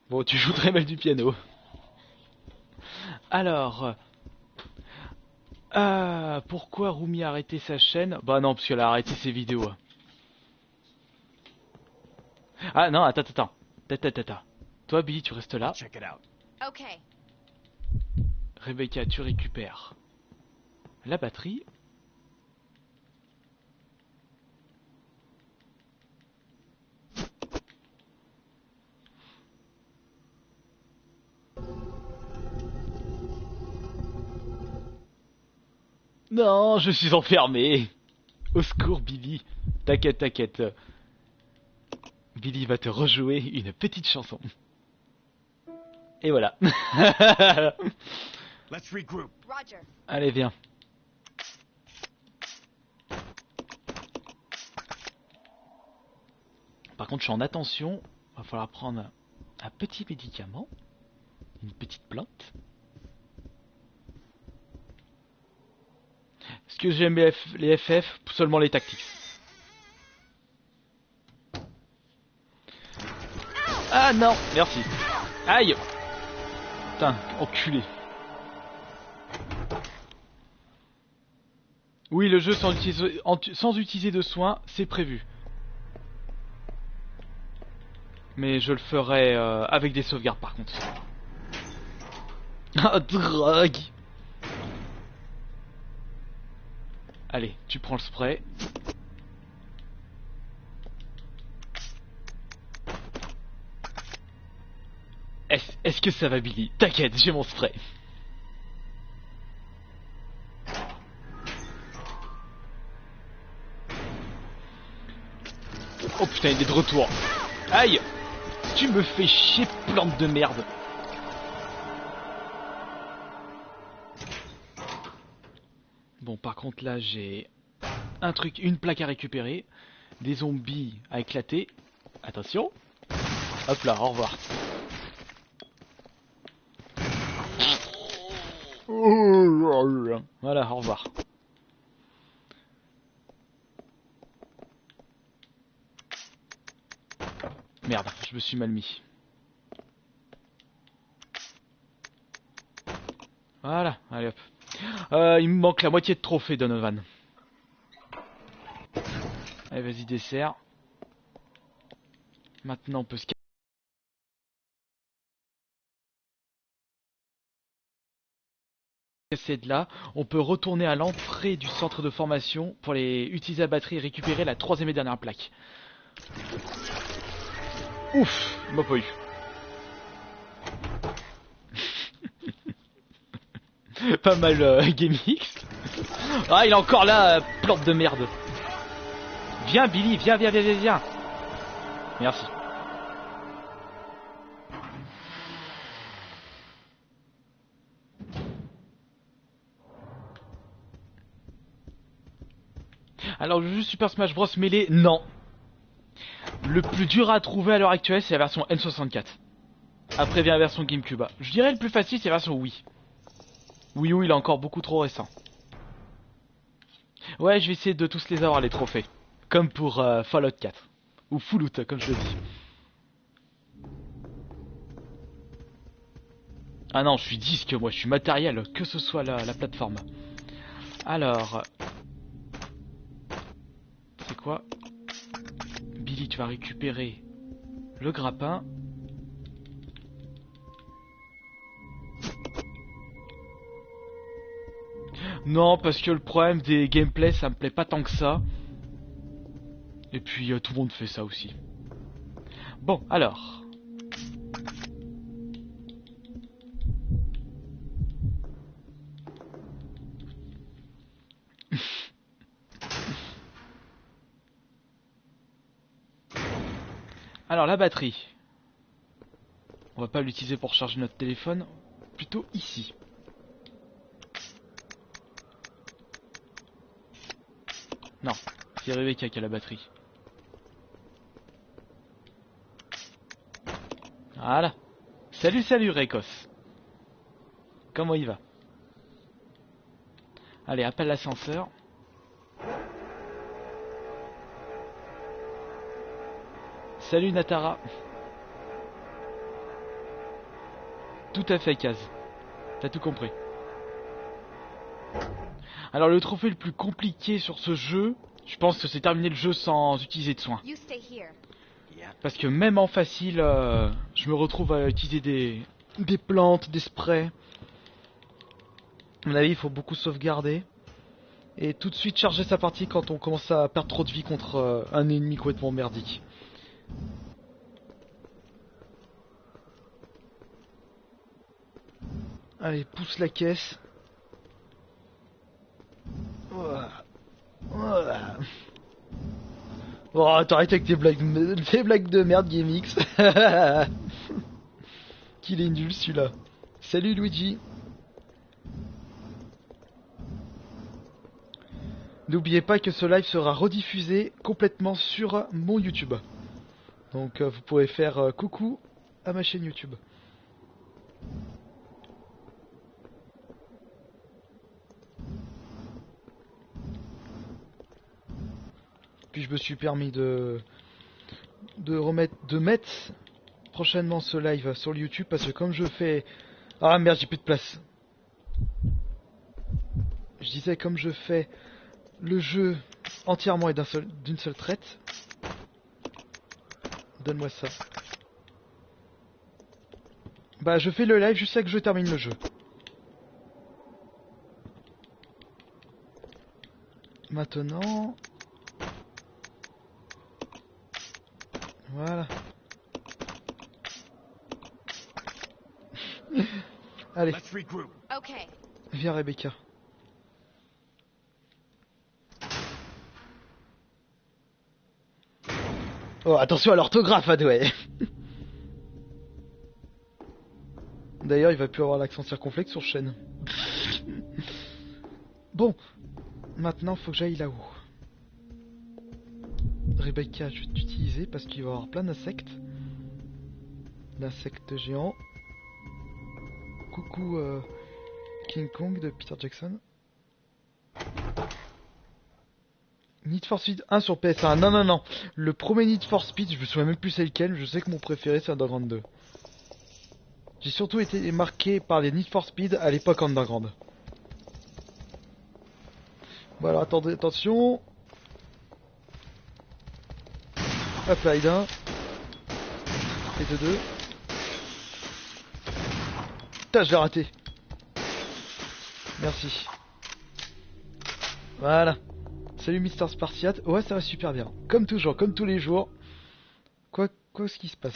Speaker 1: Bon, tu joues très mal du piano. Alors, pourquoi Rumi a arrêté sa chaîne? Bah non, parce qu'elle a arrêté ses vidéos. Ah non, attends. Toi, Billy, tu restes là.
Speaker 2: Check it out.
Speaker 3: Okay.
Speaker 1: Rebecca, tu récupères la batterie. Non, je suis enfermé. Au secours, Billy. T'inquiète, t'inquiète. Billy va te rejouer une petite chanson. Et voilà.
Speaker 2: Let's regroup.
Speaker 3: Roger.
Speaker 1: Allez, viens. Par contre, je suis en attention. Va falloir prendre un petit médicament. Une petite plante. Est-ce que j'aime les FF? Seulement les tactiques. Ah non, merci. Aïe. Putain, enculé. Oui, le jeu sans utiliser de soins, c'est prévu. Mais je le ferai avec des sauvegardes par contre. Ah, drogue. Allez, tu prends le spray. Est-ce que ça va, Billy? T'inquiète, j'ai mon spray. Oh putain, il est de retour. Aïe! Tu me fais chier, plante de merde. Bon, par contre, là, j'ai un truc, une plaque à récupérer. Des zombies à éclater. Attention. Hop là, au revoir. Voilà, au revoir. Merde, je me suis mal mis. Voilà, allez hop. Il me manque la moitié de trophée, Donovan. Allez, vas-y, dessert. Maintenant, on peut se casser de là. On peut retourner à l'entrée du centre de formation pour les utiliser la batterie et récupérer la troisième et dernière plaque. Ouf, il m'a pas eu. Pas mal GameX. Ah, il est encore là, plante de merde. Viens, Billy, viens, viens, viens, viens, viens. Merci. Alors, le jeu Super Smash Bros Melee, non. Le plus dur à trouver à l'heure actuelle, c'est la version N64. Après vient la version GameCube. Je dirais le plus facile, c'est la version Wii. Wii U, il est encore beaucoup trop récent. Ouais, je vais essayer de tous les avoir, les trophées. Comme pour Fallout 4. Ou Fallout, comme je le dis. Ah non, je suis disque, moi, je suis matériel, que ce soit la plateforme. Alors... C'est quoi? Billy, tu vas récupérer le grappin. Non, parce que le problème des gameplays, ça me plaît pas tant que ça. Et puis tout le monde fait ça aussi. Bon, alors. Alors, la batterie. On va pas l'utiliser pour charger notre téléphone. Plutôt ici. Non, c'est Rebecca qui a la batterie. Voilà. Salut, salut, Rekos. Comment il va? Allez, appelle l'ascenseur. Salut, Natara. Tout à fait, Kaz. T'as tout compris. Alors, le trophée le plus compliqué sur ce jeu, je pense que c'est terminer le jeu sans utiliser de soins.
Speaker 3: You stay here.
Speaker 1: Parce que même en facile, je me retrouve à utiliser des plantes, des sprays. À mon avis, il faut beaucoup sauvegarder. Et tout de suite charger sa partie quand on commence à perdre trop de vie contre un ennemi complètement merdique. Allez, pousse la caisse. Voilà. Voilà. Oh, t'arrêtes avec tes blagues de merde, GameX. Qu'il est nul celui-là. Salut Luigi. N'oubliez pas que ce live sera rediffusé complètement sur mon YouTube. Donc vous pourrez faire coucou à ma chaîne YouTube. Puis je me suis permis de mettre prochainement ce live sur le YouTube parce que comme je fais... Ah merde, j'ai plus de place. Je disais comme je fais le jeu entièrement et d'une seule traite. Donne-moi ça. Bah je fais le live jusqu'à que je termine le jeu. Maintenant... Voilà. Allez,
Speaker 2: Let's regroup.
Speaker 3: Okay.
Speaker 1: viens Rebecca. Oh, attention à l'orthographe, Adway. D'ailleurs, il va plus avoir l'accent circonflexe sur chaîne. Bon, maintenant, faut que j'aille là-haut. Rebecca, je vais t'utiliser parce qu'il va y avoir plein d'insectes. D'insectes géants. Coucou King Kong de Peter Jackson. Need for Speed 1 sur PS1. Non, non, non. Le premier Need for Speed, je me souviens même plus c'est lequel. Je sais que mon préféré c'est Underground 2. J'ai surtout été marqué par les Need for Speed à l'époque Underground. Bon alors attendez, attention. Hop là, d'un. Et de deux. Putain, je l'ai raté. Merci. Voilà. Salut Mister Spartiate. Ouais, ça va super bien. Comme toujours, comme tous les jours. Quoi ce qui se passe?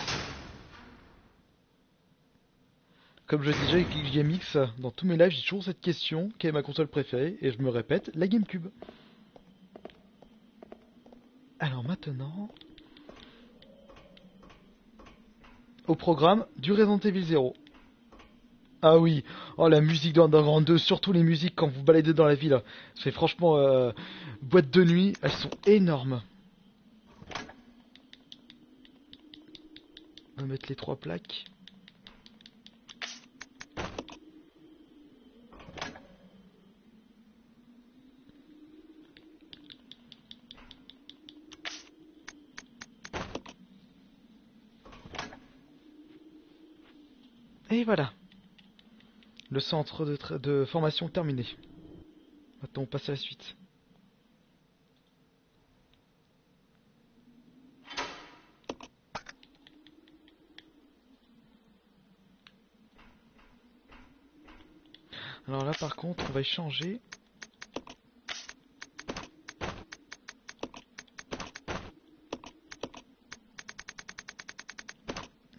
Speaker 1: Comme je disais avec GameX, dans tous mes lives, j'ai toujours cette question. Quelle est ma console préférée? Et je me répète, la GameCube. Alors maintenant... Au programme du Resident Evil 0. Ah oui, oh la musique de Underground 2, surtout les musiques quand vous baladez dans la ville. C'est franchement boîte de nuit, elles sont énormes. On va mettre les 3 plaques. Et voilà. Le centre de formation terminé. Maintenant on passe à la suite. Alors là par contre on va échanger.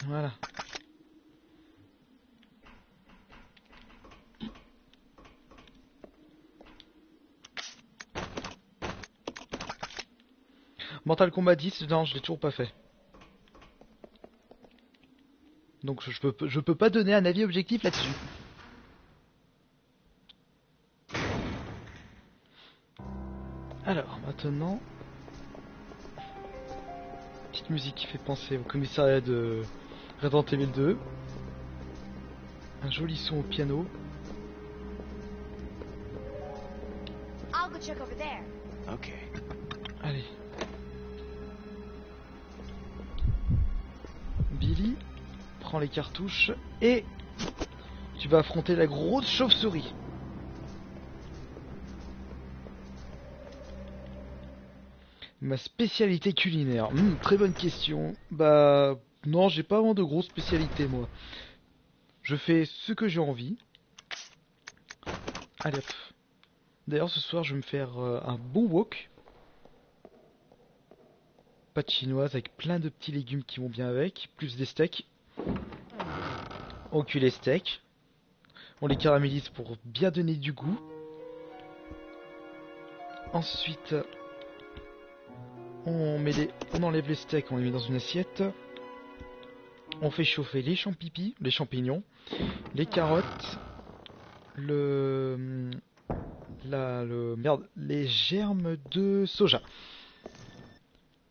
Speaker 1: Voilà. Mortal Kombat 10, non, je l'ai toujours pas fait. Donc je peux pas donner un avis objectif là-dessus. Alors maintenant, petite musique qui fait penser au commissariat de Resident Evil 2. Un joli son au piano.
Speaker 3: I'll go check over there.
Speaker 2: Okay.
Speaker 1: Allez. Billy, prends les cartouches et tu vas affronter la grosse chauve-souris. Ma spécialité culinaire. Très bonne question. Bah non, j'ai pas vraiment de grosse spécialité moi. Je fais ce que j'ai envie. Allez hop. D'ailleurs, ce soir, je vais me faire un bon wok. Pâte chinoise avec plein de petits légumes qui vont bien avec, plus des steaks. On cuit les steaks. On les caramélise pour bien donner du goût. Ensuite, on enlève les steaks, on les met dans une assiette. On fait chauffer les champignons, les carottes, les germes de soja.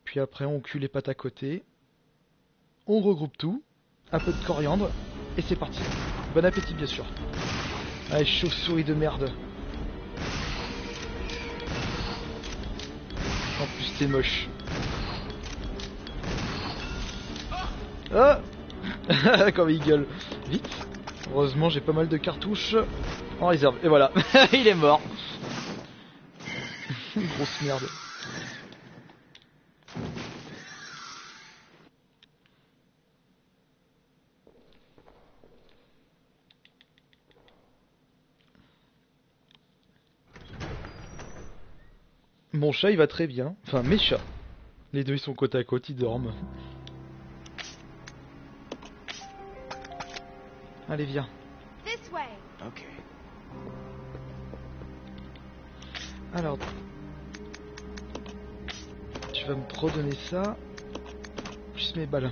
Speaker 1: Puis après, on cuit les pâtes à côté. On regroupe tout, un peu de coriandre, et c'est parti. Bon appétit, bien sûr. Allez, chauve-souris de merde. En plus, c'est moche. Ah. Comme il gueule. Vite. Heureusement, j'ai pas mal de cartouches en réserve. Et voilà, il est mort. Grosse merde. Mon chat, il va très bien. Enfin, mes chats. Les deux, ils sont côte à côte, ils dorment. Allez, viens.
Speaker 3: This way.
Speaker 2: Okay.
Speaker 1: Alors, tu vas me redonner ça. Plus mes balles.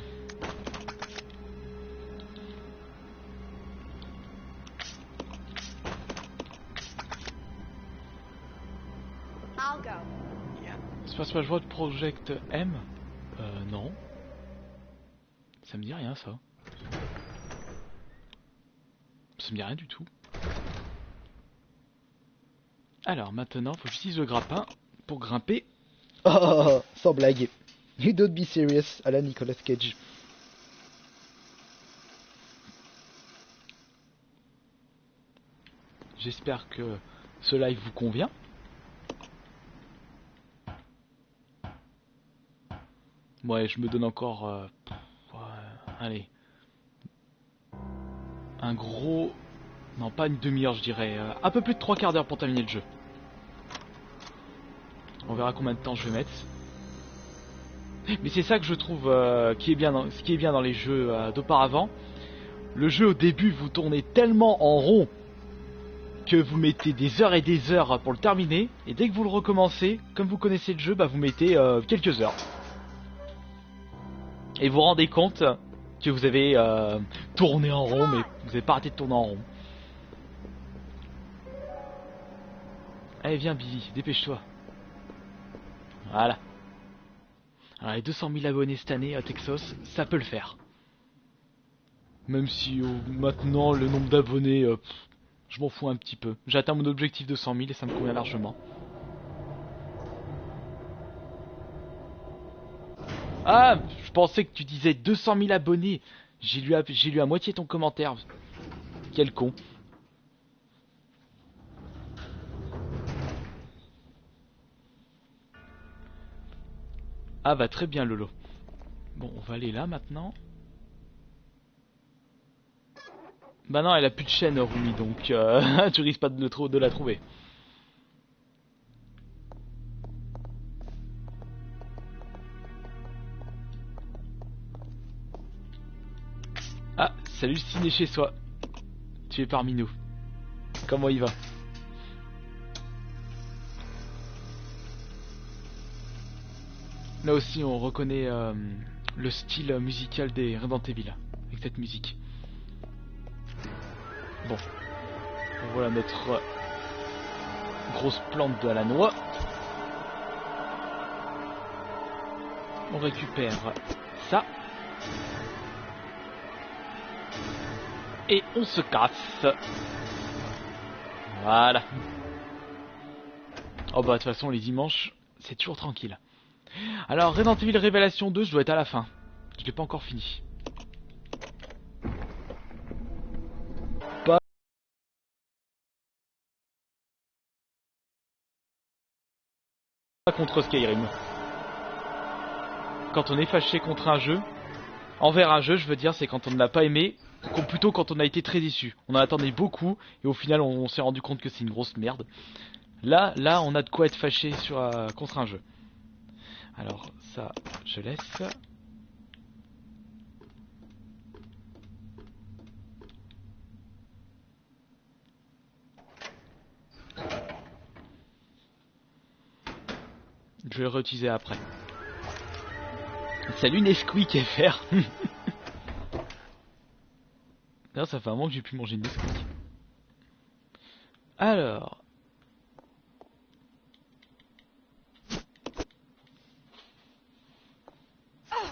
Speaker 3: I'll go.
Speaker 2: Yeah.
Speaker 1: Space Word Project M. Non. Ça me dit rien, ça. Ça me dit rien du tout. Alors maintenant, faut que j'utilise le grappin pour grimper. Oh, sans blague. You don't be serious, à la Nicolas Cage. J'espère que ce live vous convient. Ouais, je me donne encore... allez. Un gros... Non, pas une demi-heure, je dirais. Un peu plus de 3 quarts d'heure pour terminer le jeu. On verra combien de temps je vais mettre. Mais c'est ça que je trouve ce qui est bien dans les jeux d'auparavant. Le jeu, au début, vous tournez tellement en rond que vous mettez des heures et des heures pour le terminer. Et dès que vous le recommencez, comme vous connaissez le jeu, bah, vous mettez quelques heures. Et vous vous rendez compte que vous avez tourné en rond, mais vous n'avez pas arrêté de tourner en rond. Allez, viens Billy, dépêche-toi. Voilà. Alors les 200 000 abonnés cette année à Texas, ça peut le faire. Même si maintenant le nombre d'abonnés, je m'en fous un petit peu. J'ai atteint mon objectif de 100 000 et ça me convient largement. Ah, je pensais que tu disais 200 000 abonnés. J'ai lu à moitié ton commentaire. Quel con. Ah bah très bien Lolo. Bon, on va aller là maintenant. Bah non, elle a plus de chaîne Rumi, donc tu risques pas de la trouver. Ah, salut Ciné chez soi. Tu es parmi nous. Comment il va? Là aussi on reconnaît le style musical des Resident Evil avec cette musique. Bon, voilà notre grosse plante de la noix. On récupère ça. Et on se casse. Voilà. Oh bah de toute façon les dimanches c'est toujours tranquille. Alors Resident Evil Révélation 2, je dois être à la fin. Je l'ai pas encore fini. Pas contre Skyrim. Quand on est fâché contre un jeu, envers un jeu, je veux dire, c'est quand on ne l'a pas aimé, ou plutôt quand on a été très déçu. On en attendait beaucoup et au final on s'est rendu compte que c'est une grosse merde. Là, on a de quoi être fâché contre un jeu. Alors, ça, je laisse. Je vais le réutiliser après. Salut Nesquik FR. D'ailleurs, ça fait un moment que j'ai pu manger une Nesquik. Alors.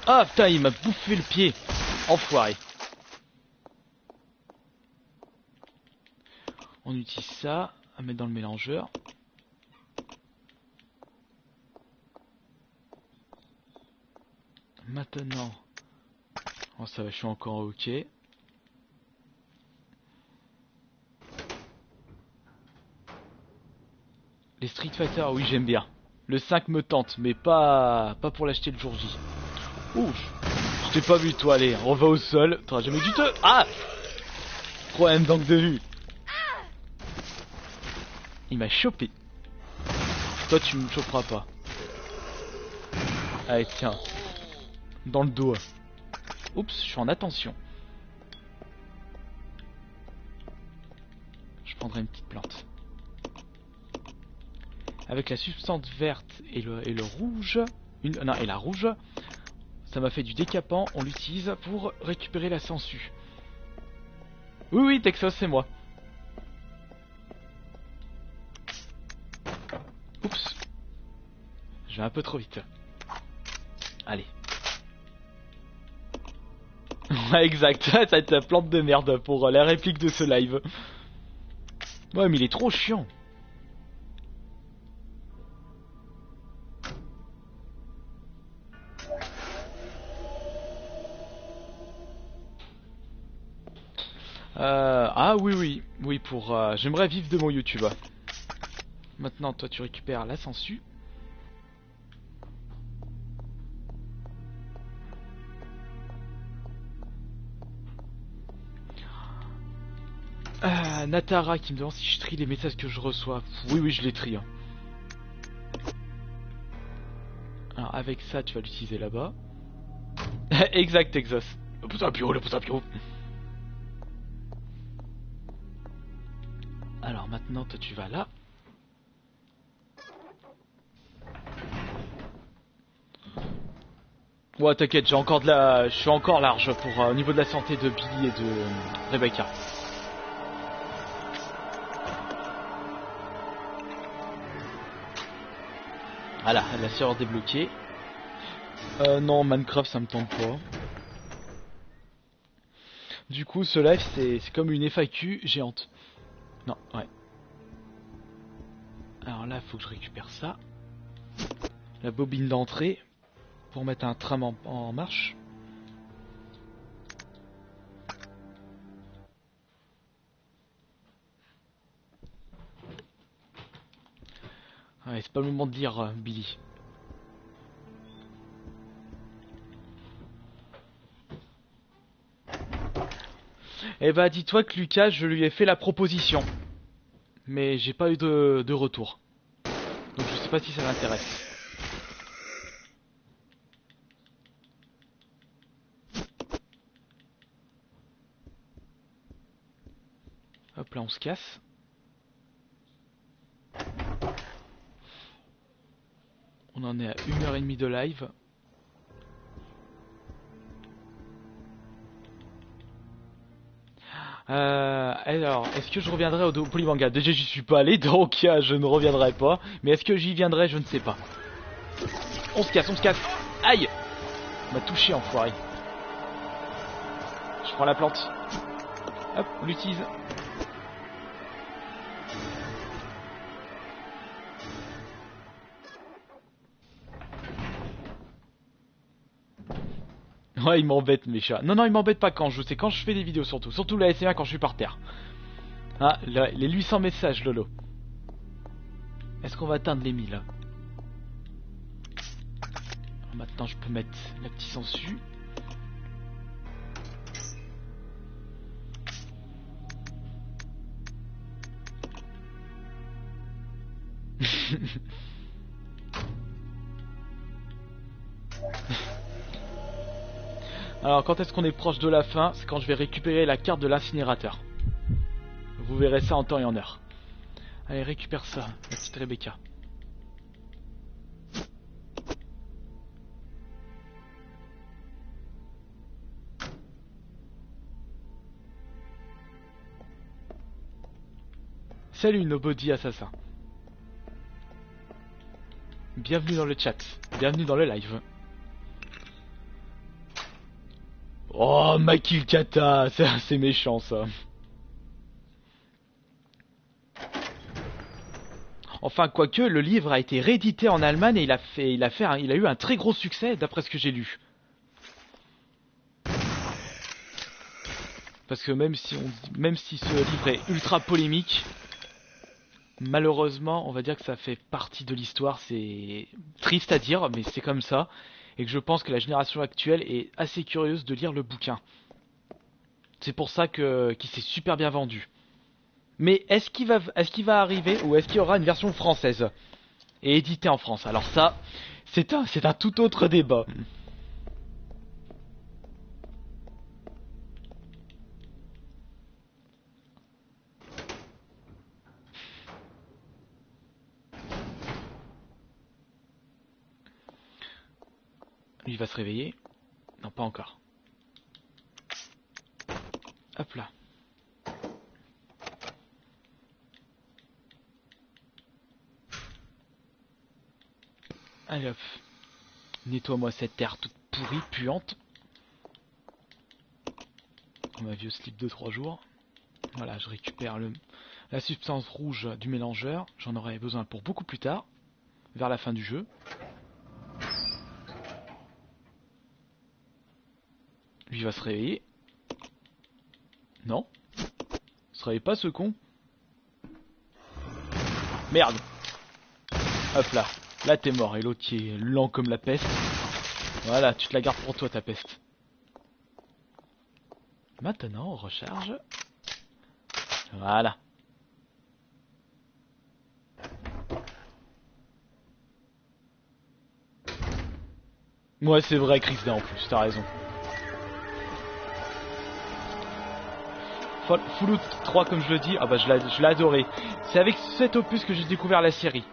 Speaker 1: Ah putain, il m'a bouffé le pied. Enfoiré. On utilise ça à mettre dans le mélangeur. Maintenant. Oh, ça va, je suis encore ok. Les Street Fighter, oui, j'aime bien. Le 5 me tente, mais pas pour l'acheter le jour J. Ouh, je t'ai pas vu toi, allez, on va au sol. T'auras jamais dû te... Ah! Problème d'angle de vue. Il m'a chopé. Toi, tu me choperas pas. Allez, tiens. Dans le dos. Oups, je suis en attention. Je prendrai une petite plante. Avec la substance verte et le rouge... Non, et la rouge... Ça m'a fait du décapant, on l'utilise pour récupérer la sangsue. Oui, oui, Texas, c'est moi. Oups. Je vais un peu trop vite. Allez. Ouais, exact. Ça va être la plante de merde pour la réplique de ce live. Ouais, mais il est trop chiant. Ah oui, oui. Oui, pour... J'aimerais vivre de mon YouTube. Maintenant, toi, tu récupères la sangsue. Natara qui me demande si je trie les messages que je reçois. Oui, oui, je les trie. Hein. Alors, avec ça, tu vas l'utiliser là-bas. Exact, Texas. Le pouce à pio, le pouce à pio. Alors, maintenant, toi, tu vas là. Ouais, t'inquiète, j'ai encore de la... Je suis encore large pour au niveau de la santé de Billy et de Rebecca. Voilà, la serrure débloquée. Non, Minecraft ça me tente pas. Du coup, ce live c'est comme une FAQ géante. Non, ouais. Alors là, faut que je récupère ça. La bobine d'entrée pour mettre un tram en marche. Ouais, c'est pas le moment de lire, Billy. Eh bah, dis-toi que Lucas, je lui ai fait la proposition. Mais j'ai pas eu de retour. Donc je sais pas si ça l'intéresse. Hop là, on se casse. On en est à 1h30 de live. Alors, est-ce que je reviendrai au Polymanga? Déjà, j'y suis pas allé, donc je ne reviendrai pas. Mais est-ce que j'y viendrai? Je ne sais pas. On se casse, on se casse. Aïe! On m'a touché, enfoiré. Je prends la plante. Hop, on l'utilise. Ouais, il m'embête mes chats. Non, non, il m'embête pas quand je joue, c'est quand je fais des vidéos surtout. Surtout la SMA quand je suis par terre. Ah, là, les 800 messages, Lolo. Est-ce qu'on va atteindre les 1000 là? Maintenant, je peux mettre la petite sangsue. Alors quand est-ce qu'on est proche de la fin? C'est quand je vais récupérer la carte de l'incinérateur. Vous verrez ça en temps et en heure. Allez, récupère ça, la petite Rebecca. Salut Nobody Assassin. Bienvenue dans le chat, bienvenue dans le live. Oh, Makil Kata, c'est assez méchant ça. Enfin, quoique, le livre a été réédité en Allemagne et il a eu un très gros succès d'après ce que j'ai lu. Parce que même si ce livre est ultra polémique, malheureusement, on va dire que ça fait partie de l'histoire. C'est triste à dire, mais c'est comme ça. Et que je pense que la génération actuelle est assez curieuse de lire le bouquin. C'est pour ça qu'il s'est super bien vendu. Mais est-ce qu'il va arriver ou est-ce qu'il y aura une version française et éditée en France? Alors ça, c'est un tout autre débat. Lui il va se réveiller. Non, pas encore. Hop là. Allez hop. Nettoie-moi cette terre toute pourrie, puante. Ma vieux slip de 3 jours. Voilà, je récupère la substance rouge du mélangeur. J'en aurai besoin pour beaucoup plus tard. Vers la fin du jeu. Lui va se réveiller. Non. Se réveille pas ce con. Merde. Hop là. Là t'es mort. Et l'autre qui est lent comme la peste. Voilà, tu te la gardes pour toi ta peste. Maintenant on recharge. Voilà. Ouais c'est vrai Chris en plus, t'as raison. Fallout 3 comme je le dis, ah bah je l'ai adoré. C'est avec cet opus que j'ai découvert la série.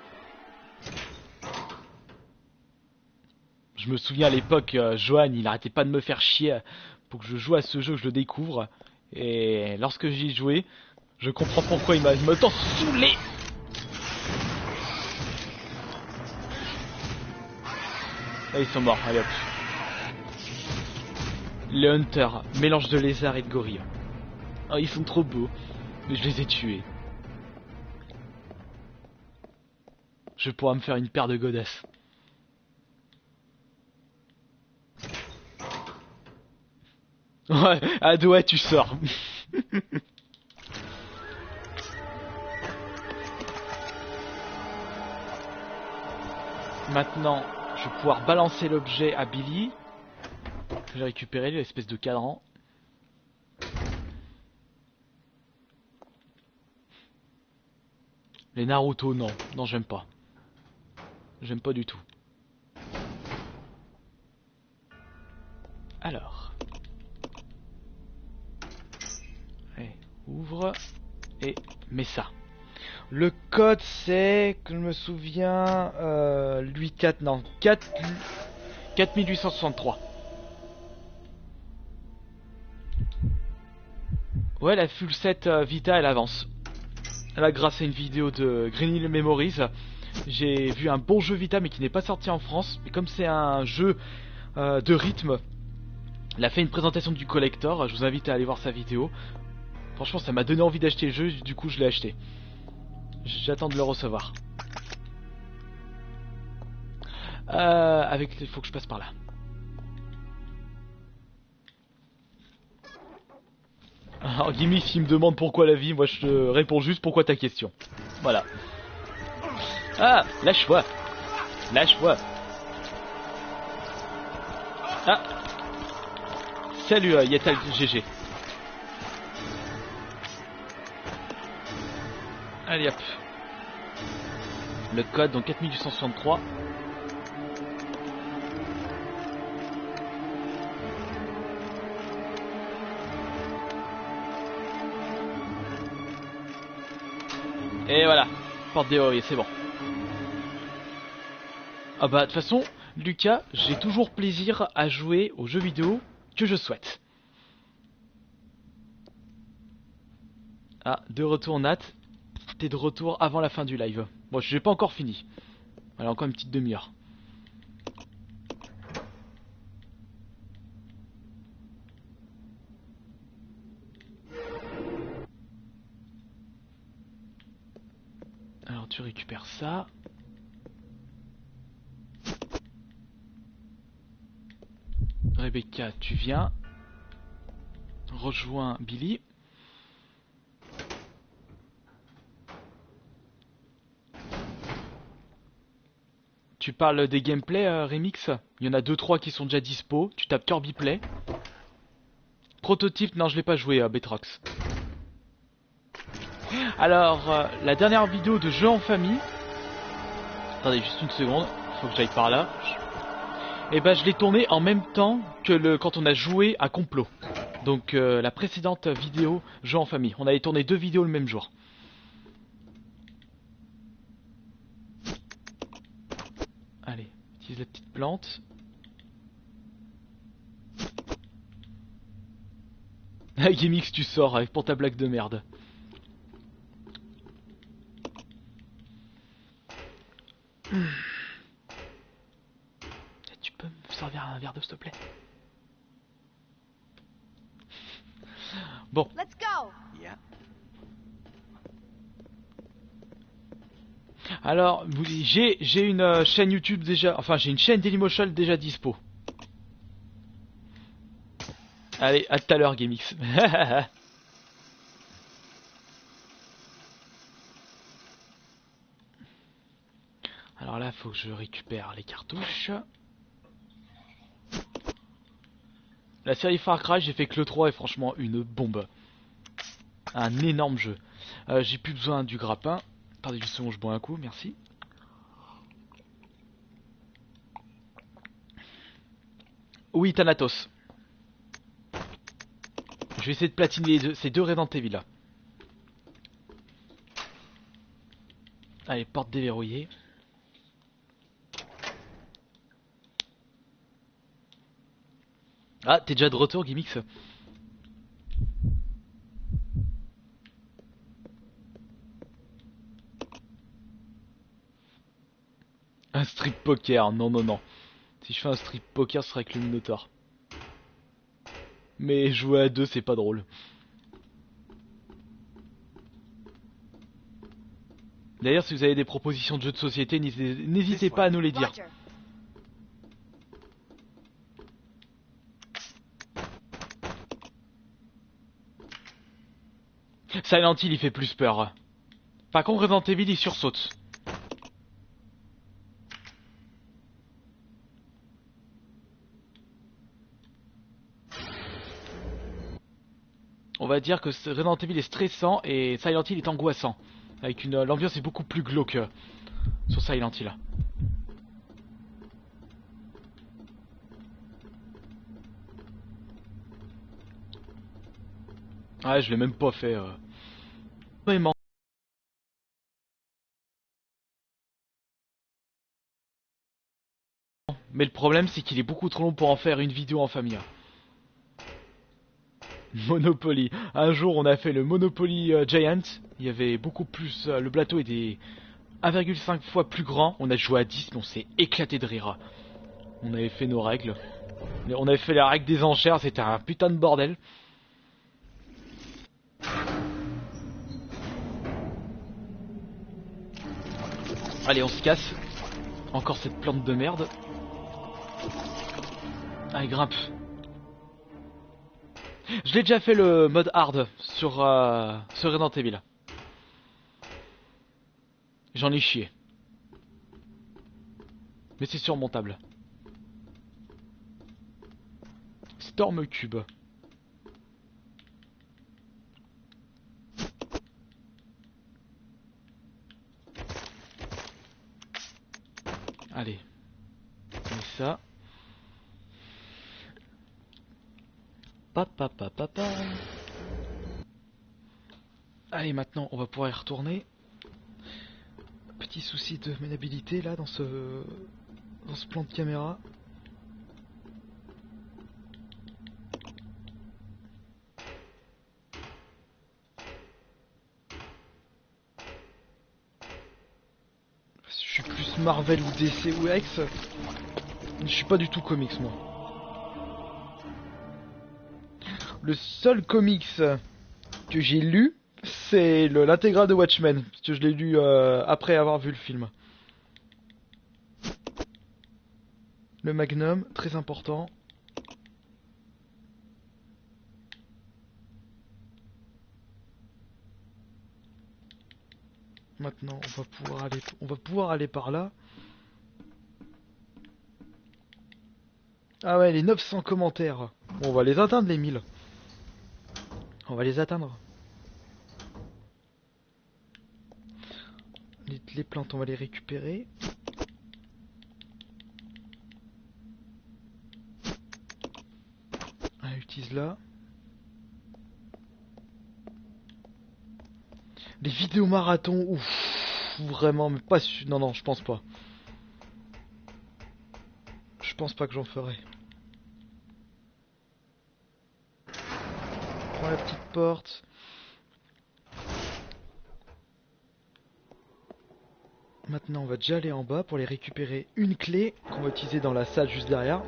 Speaker 1: Je me souviens à l'époque, Johan il arrêtait pas de me faire chier pour que je joue à ce jeu, que je le découvre. Et lorsque j'y ai joué, je comprends pourquoi il m'a tant saoulé. Là ils sont morts, allez hop. Les hunters, mélange de lézards et de gorilles. Oh, ils sont trop beaux, mais je les ai tués. Je pourrais me faire une paire de godasses. Ouais, ado, ouais, tu sors. Maintenant, je vais pouvoir balancer l'objet à Billy. J'ai récupéré l'espèce de cadran. Les Naruto, non. Non, j'aime pas. J'aime pas du tout. Alors. Allez, ouvre. Et mets ça. Le code c'est, que je me souviens, 4863. Ouais, la full set Vita elle avance. Là, grâce à une vidéo de Green Hill Memories, j'ai vu un bon jeu Vita mais qui n'est pas sorti en France. Mais comme c'est un jeu de rythme, il a fait une présentation du collector. Je vous invite à aller voir sa vidéo. Franchement, ça m'a donné envie d'acheter le jeu, du coup je l'ai acheté. J'attends de le recevoir. Il faut que je passe par là. Alors Gimme, s'il me demande pourquoi la vie, moi je te réponds juste pourquoi ta question. Voilà. Ah, lâche-moi. Lâche-moi. Ah. Salut Yatal GG. Allez hop. Le code donc 4863. Et voilà, porte déverrouillée, c'est bon. Ah bah de toute façon, Lucas, j'ai toujours plaisir à jouer aux jeux vidéo que je souhaite. Ah, de retour Nat, t'es de retour avant la fin du live. Bon, j'ai pas encore fini. Voilà, encore une petite demi-heure. Alors tu récupères ça. Rebecca, tu viens. Rejoins Billy. Tu parles des gameplays remix. Il y en a 2-3 qui sont déjà dispo. Tu tapes Kirby Play. Prototype, non je l'ai pas joué à Betrox. Alors, la dernière vidéo de jeu en famille. Attendez juste une seconde, faut que j'aille par là. Et ben je l'ai tourné en même temps que quand on a joué à Complot. Donc la précédente vidéo jeu en famille. On avait tourné 2 vidéos le même jour. Allez, utilise la petite plante. Gamix, tu sors avec pour ta blague de merde. Tu peux me servir un verre d'eau s'il te plaît? Bon.
Speaker 3: Let's go.
Speaker 2: Yeah.
Speaker 1: Alors, j'ai une chaîne YouTube déjà, enfin j'ai une chaîne Dailymotion déjà dispo. Allez, à tout à l'heure Gamix. Alors là, faut que je récupère les cartouches. La série Far Cry, j'ai fait que le 3 est franchement une bombe. Un énorme jeu. J'ai plus besoin du grappin. Attendez juste une seconde, je bois un coup, merci. Oui, Thanatos. Je vais essayer de platiner ces deux Resident Evil là. Allez, porte déverrouillée. Ah, t'es déjà de retour, Gimmix? Un strip poker, non, non, non. Si je fais un strip poker, ce sera avec le Minotaur. Mais jouer à 2, c'est pas drôle. D'ailleurs, si vous avez des propositions de jeux de société, n'hésitez pas à nous les dire.
Speaker 3: Roger.
Speaker 1: Silent Hill, il fait plus peur. Par contre, Resident Evil, il sursaute. On va dire que Resident Evil est stressant et Silent Hill est angoissant. Avec l'ambiance est beaucoup plus glauque sur Silent Hill. Ouais, je l'ai même pas fait. Vraiment. Mais le problème, c'est qu'il est beaucoup trop long pour en faire une vidéo en famille. Monopoly. Un jour, on a fait le Monopoly Giant. Il y avait beaucoup plus. Le plateau était 1,5 fois plus grand. On a joué à 10, mais on s'est éclaté de rire. On avait fait nos règles. On avait fait la règle des enchères. C'était un putain de bordel. Allez, on se casse. Encore cette plante de merde. Allez, grimpe. Je l'ai déjà fait le mode hard sur Resident Evil. J'en ai chié. Mais c'est surmontable. Storm Cube. Allez. Comme ça. Papa. Allez, maintenant, on va pouvoir y retourner. petit souci de maniabilité là dans ce plan de caméra. Je suis plus Marvel ou DC ou X. Je suis pas du tout comics moi. Le seul comics que j'ai lu, c'est l'intégrale de Watchmen, parce que je l'ai lu après avoir vu le film. Le Magnum, très important. Maintenant, on va pouvoir aller par là. Ah ouais, les 900 commentaires. Bon, on va les atteindre les 1000. On va les atteindre. Les plantes, on va les récupérer. On utilise là. Les vidéos marathon, ouf, vraiment, mais pas su. Non, non, je pense pas. Je pense pas que j'en ferai. Prends la petite porte. Maintenant, on va déjà aller en bas pour aller récupérer une clé qu'on va utiliser dans la salle juste derrière.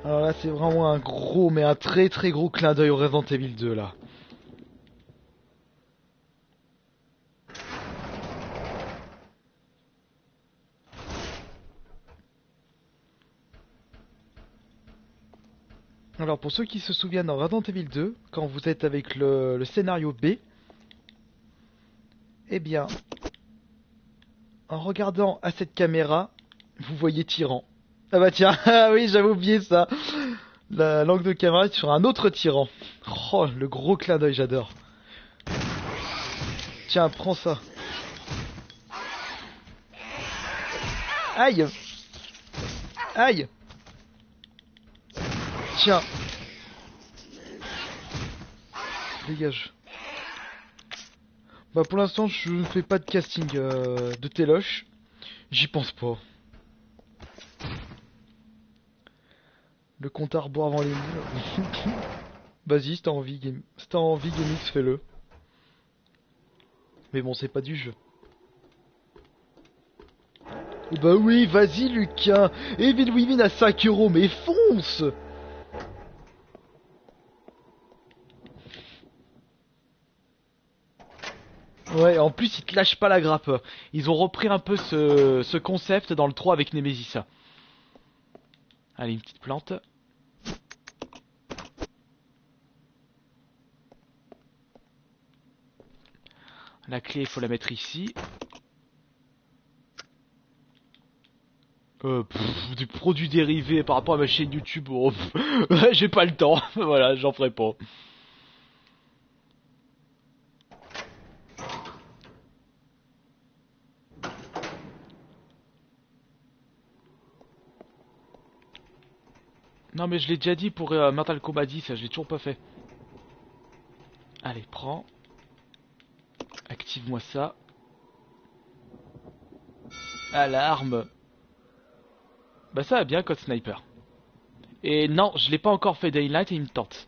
Speaker 1: Alors là, c'est vraiment un gros, mais un très très gros clin d'œil au Resident Evil 2 là. Alors pour ceux qui se souviennent dans Resident Evil 2, quand vous êtes avec le scénario B, eh bien, en regardant à cette caméra, vous voyez Tyran. Ah bah tiens, ah oui j'avais oublié ça. L'angle de caméra est sur un autre tyran. Oh, le gros clin d'œil, j'adore. Tiens, prends ça. Aïe. Aïe. Tiens. Dégage. Bah pour l'instant je ne fais pas de casting de téloche. J'y pense pas. Le compte à rebours avant les 1000. Vas-y, si t'as envie, GameX, fais-le. Mais bon, c'est pas du jeu. Bah oui, vas-y Lucas. Evil Within à 5 €, mais fonce. Ouais, en plus ils te lâchent pas la grappe. Ils ont repris un peu ce concept dans le 3 avec Nemesis. Allez, une petite plante. La clé, il faut la mettre ici. Des produits dérivés par rapport à ma chaîne YouTube. Oh, j'ai pas le temps. Voilà, j'en ferai pas. Non mais je l'ai déjà dit pour Mortal Kombat 10, ça je l'ai toujours pas fait. Allez, prends. Active-moi ça. Alarme. Bah ça va bien code sniper. Et non, je l'ai pas encore fait Daylight et il me tente.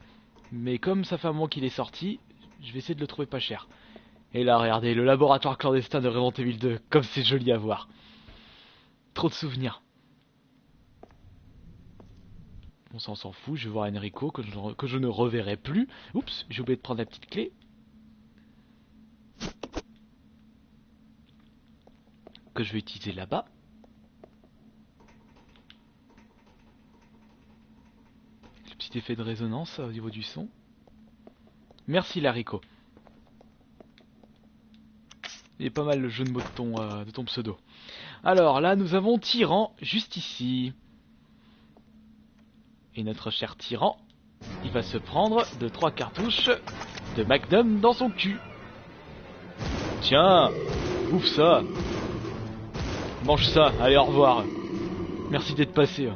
Speaker 1: Mais comme ça fait un moment qu'il est sorti, je vais essayer de le trouver pas cher. Et là, regardez, le laboratoire clandestin de Resident Evil 2, comme c'est joli à voir. Trop de souvenirs. Bon, ça on s'en fout, je vais voir Enrico que je ne reverrai plus. Oups, j'ai oublié de prendre la petite clé. Que je vais utiliser là-bas. Le petit effet de résonance au niveau du son. Merci Larico. Il est pas mal le jeu de mots de ton pseudo. Alors là, nous avons Tyran juste ici. Et notre cher Tyran, il va se prendre 2-3 cartouches de Magnum dans son cul. Tiens, ouf ça. Mange ça, allez au revoir. Merci d'être passé.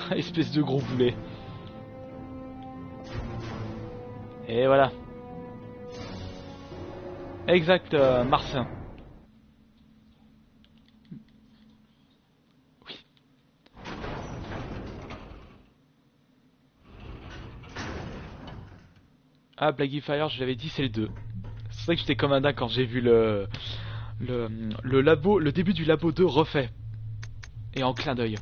Speaker 1: Espèce de gros boulet. Et voilà. Exact, Marcin. Oui. Ah, Blaggy Fire, je l'avais dit, c'est le 2. C'est vrai que j'étais comme un dingue quand j'ai vu le labo, le début du labo 2 refait. Et en clin d'œil.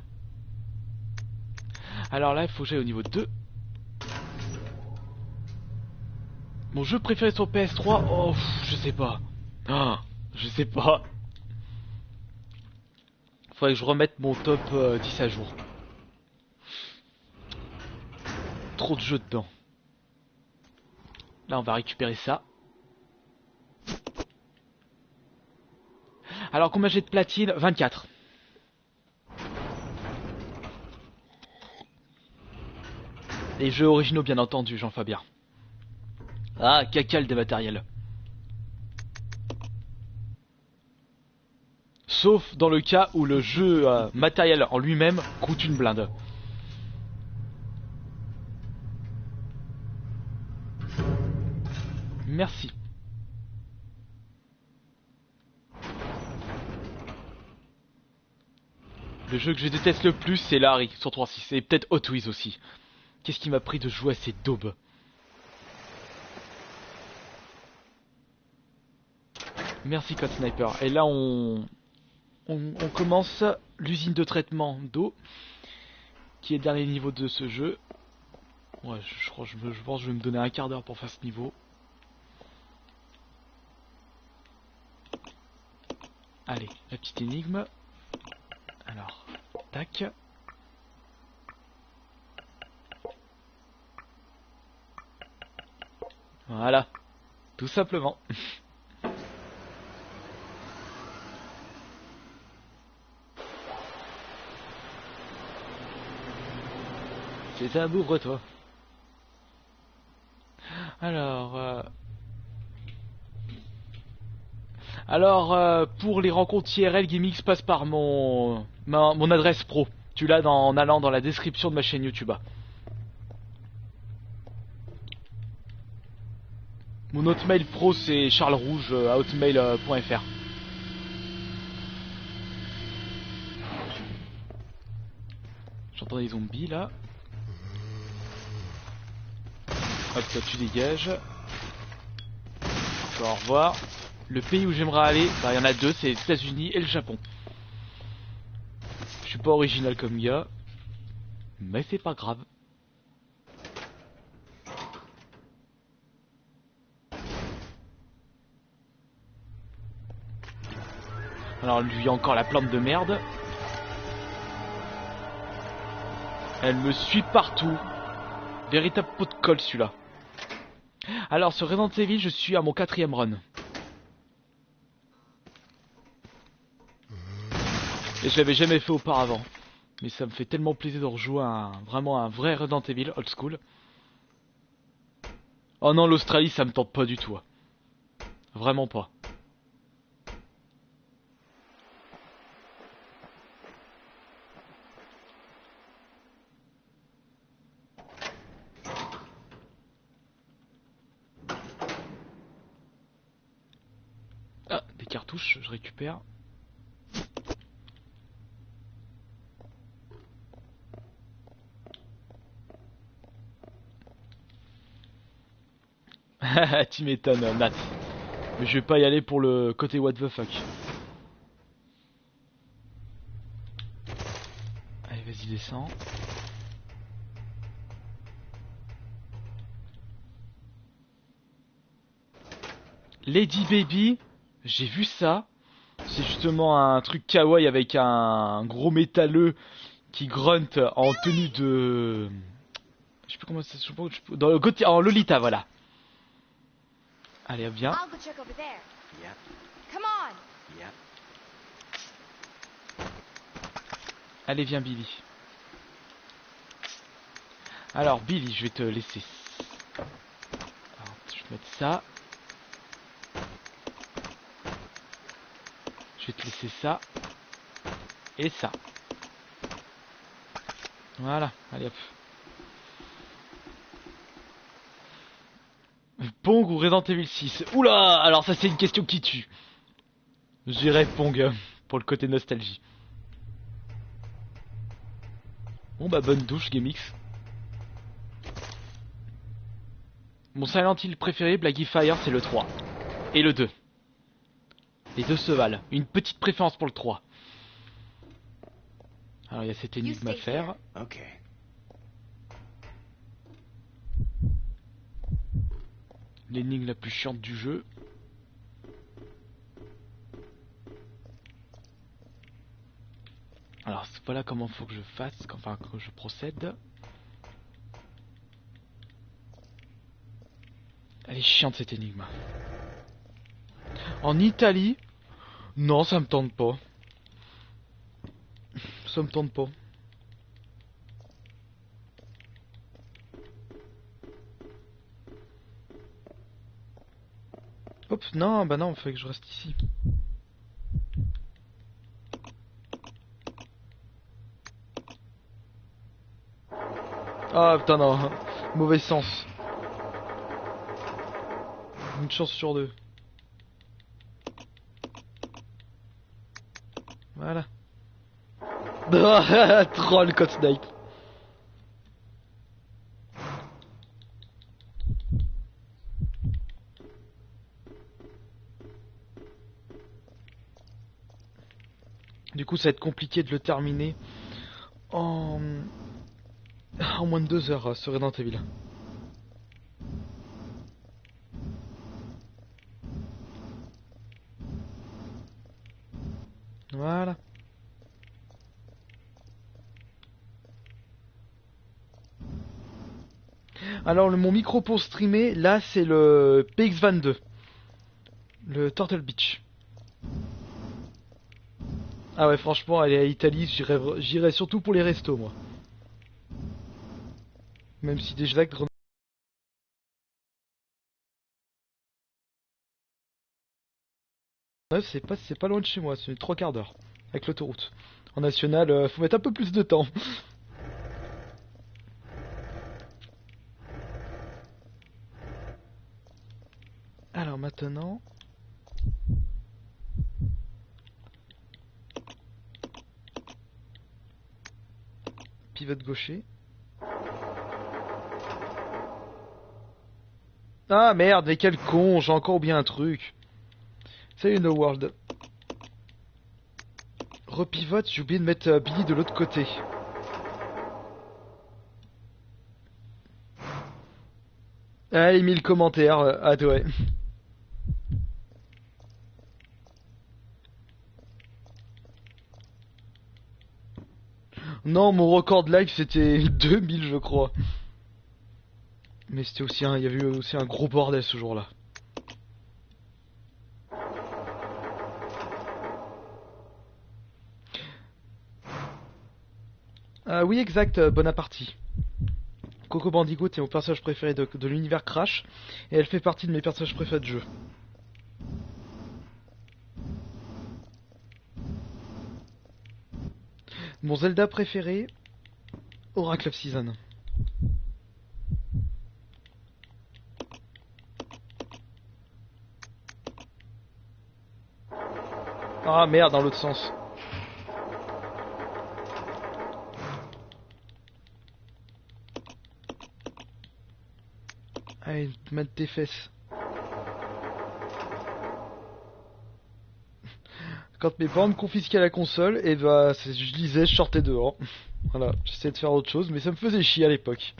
Speaker 1: Alors là, il faut que j'aille au niveau 2. Mon jeu préféré sur PS3, oh, je sais pas. Ah, je sais pas. Faudrait que je remette mon top 10 à jour. Trop de jeux dedans. Là, on va récupérer ça. Alors, combien j'ai de platine? 24. Les jeux originaux, bien entendu, Jean-Fabien. Ah, caca le dématériel. Sauf dans le cas où le jeu matériel en lui-même coûte une blinde. Merci. Le jeu que je déteste le plus, c'est Larry sur 3.6 et peut-être Hot Wheels aussi. Qu'est-ce qui m'a pris de jouer à ces daubes? Merci Code Sniper. Et là, on commence l'usine de traitement d'eau, qui est le dernier niveau de ce jeu. Ouais, je pense que je vais me donner un quart d'heure pour faire ce niveau. Allez, la petite énigme. Alors, tac. Voilà, tout simplement. C'est un bougre toi. Alors, pour les rencontres IRL, GameX passe par mon adresse pro. Tu l'as en allant dans la description de ma chaîne YouTube. Mon hotmail pro c'est charlesrouge@hotmail.fr. J'entends des zombies là. Hop, toi tu dégages. Au revoir. Le pays où j'aimerais aller, bah il y en a deux, c'est les États-Unis et le Japon. Je suis pas original comme gars, mais c'est pas grave. Alors lui encore la plante de merde. Elle me suit partout. Véritable pot de colle celui-là. Alors sur Resident Evil, je suis à mon 4ème run. Et je l'avais jamais fait auparavant. Mais ça me fait tellement plaisir de rejouer vraiment un vrai Resident Evil old school. Oh non, l'Australie ça me tente pas du tout. Vraiment pas. Ah, des cartouches, je récupère. Tu m'étonnes, Nat. Mais je vais pas y aller pour le côté what the fuck. Allez, vas-y, descends. Lady Baby, j'ai vu ça. C'est justement un truc kawaii avec un gros métalleux qui grunt en tenue de... Je sais plus comment ça se trouve. Dans le en Lolita, voilà. Allez, viens.
Speaker 3: I'll go check over there.
Speaker 2: Yep,
Speaker 3: Come on.
Speaker 2: yep.
Speaker 1: Allez, viens, Billy. Alors, Billy, je vais te laisser. Alors, je vais mettre ça. Je vais te laisser ça. Et ça. Voilà, allez hop. Pong ou Resident Evil 6? Oula, alors ça c'est une question qui tue. J'irai Pong pour le côté nostalgie. Bon bah bonne douche GameX. Mon Silent Hill préféré, Blacky Fire, c'est le 3. Et le 2. Les deux se valent. Une petite préférence pour le 3. Alors il y a cette énigme à faire.
Speaker 2: Okay.
Speaker 1: L'énigme la plus chiante du jeu. Alors voilà comment faut que je fasse, enfin que je procède. Elle est chiante cette énigme. En Italie? Non, ça me tente pas. Ça me tente pas. Hop, non, bah non, il faut que je reste ici. Ah putain non, mauvais sens. Une chance sur deux. Voilà. Troll code snipe. Du coup ça va être compliqué de le terminer en moins de 2 heures ce Resident Evil. Voilà. Alors mon micro pour streamer, là c'est le PX22. Le Turtle Beach. Ah ouais franchement aller à Italie, j'irais surtout pour les restos moi. Même si déjà que c'est pas loin de chez moi, c'est 3/4 d'heure avec l'autoroute. En national, faut mettre un peu plus de temps. Alors maintenant, pivote gaucher. Ah merde, mais quel con, j'ai encore oublié un truc. Salut No World. Repivote, j'ai oublié de mettre Billy de l'autre côté. Allez, 1000 commentaires, ah ouais. Non, mon record de like c'était 2000 je crois. Mais c'était aussi il y avait aussi un gros bordel ce jour-là. Ah oui exact, Bonaparty. Coco Bandicoot est mon personnage préféré de l'univers Crash et elle fait partie de mes personnages préférés de jeu. Mon Zelda préféré, Oracle of Season. Ah merde, dans l'autre sens. Allez, mets tes fesses. Quand mes parents me confisquaient la console, et bah je lisais, je sortais dehors. Voilà, j'essayais de faire autre chose, mais ça me faisait chier à l'époque.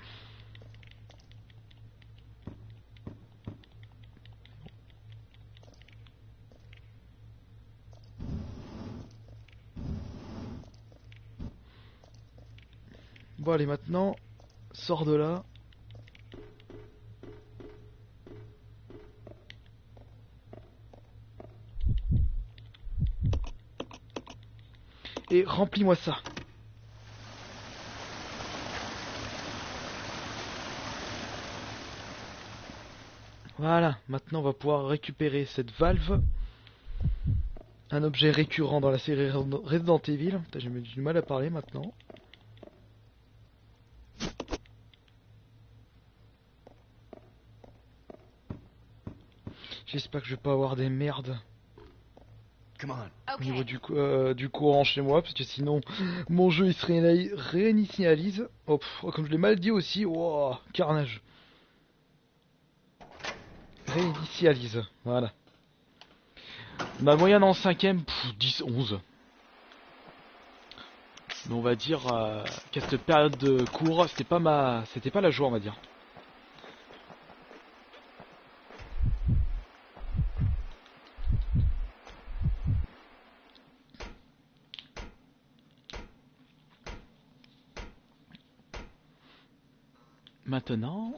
Speaker 1: Bon allez maintenant, sors de là. Et remplis-moi ça. Voilà, maintenant on va pouvoir récupérer cette valve. Un objet récurrent dans la série Resident Evil. J'ai du mal à parler maintenant. J'espère que je vais pas avoir des merdes
Speaker 2: Come on.
Speaker 1: au niveau
Speaker 3: Okay.
Speaker 1: du courant chez moi, parce que sinon mon jeu il se réinitialise. Oh, comme je l'ai mal dit aussi, wow, carnage. Réinitialise, voilà. Ma moyenne en 5ème, 10-11. Mais on va dire qu'à cette période de cours, c'était pas la joie, on va dire. Maintenant,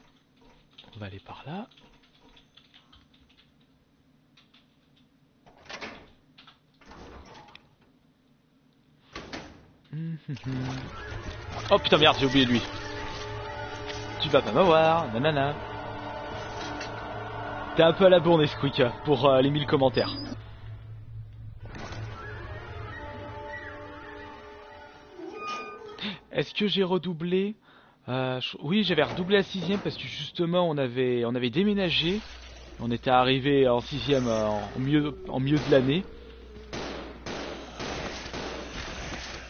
Speaker 1: on va aller par là. Oh putain merde, j'ai oublié lui. Tu vas pas m'avoir, nanana. T'es un peu à la bourre Nesquik pour les 1000 commentaires. Est-ce que j'ai redoublé Oui, j'avais redoublé la 6ème parce que justement on avait déménagé. On était arrivé en 6ème en milieu de l'année.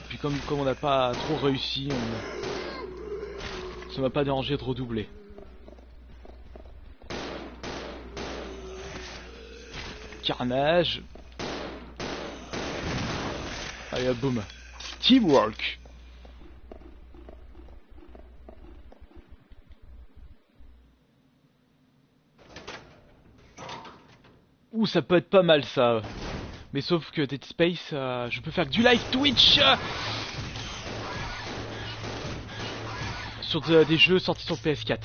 Speaker 1: Puis comme on n'a pas trop réussi, ça m'a pas dérangé de redoubler. Carnage. Allez hop, boum. Teamwork. Ouh, ça peut être pas mal ça. Mais sauf que Dead Space, je peux faire que du live Twitch sur des jeux sortis sur PS4.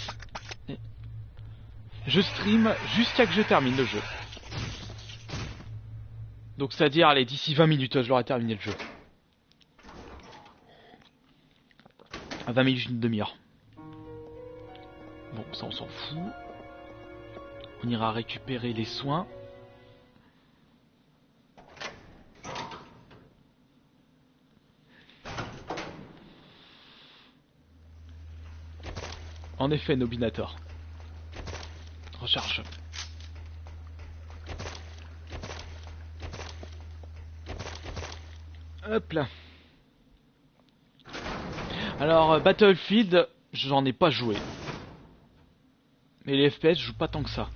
Speaker 1: Je stream jusqu'à que je termine le jeu. Donc c'est-à-dire, allez, d'ici 20 minutes, je l'aurai terminé le jeu. À 20 minutes, une demi-heure. Bon, ça on s'en fout. On ira récupérer les soins. En effet, Nobinator. Recharge. Hop là. Alors, Battlefield, j'en ai pas joué. Mais les FPS, je joue pas tant que ça.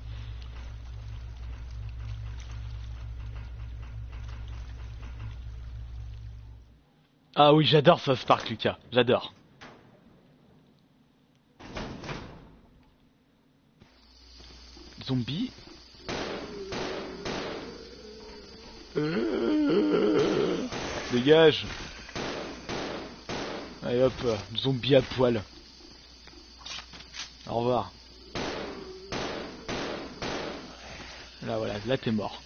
Speaker 1: Ah oui, j'adore ça, Spark, Lucas. J'adore. Zombie. Dégage. Allez hop, zombie à poil. Au revoir. Là voilà, là t'es mort.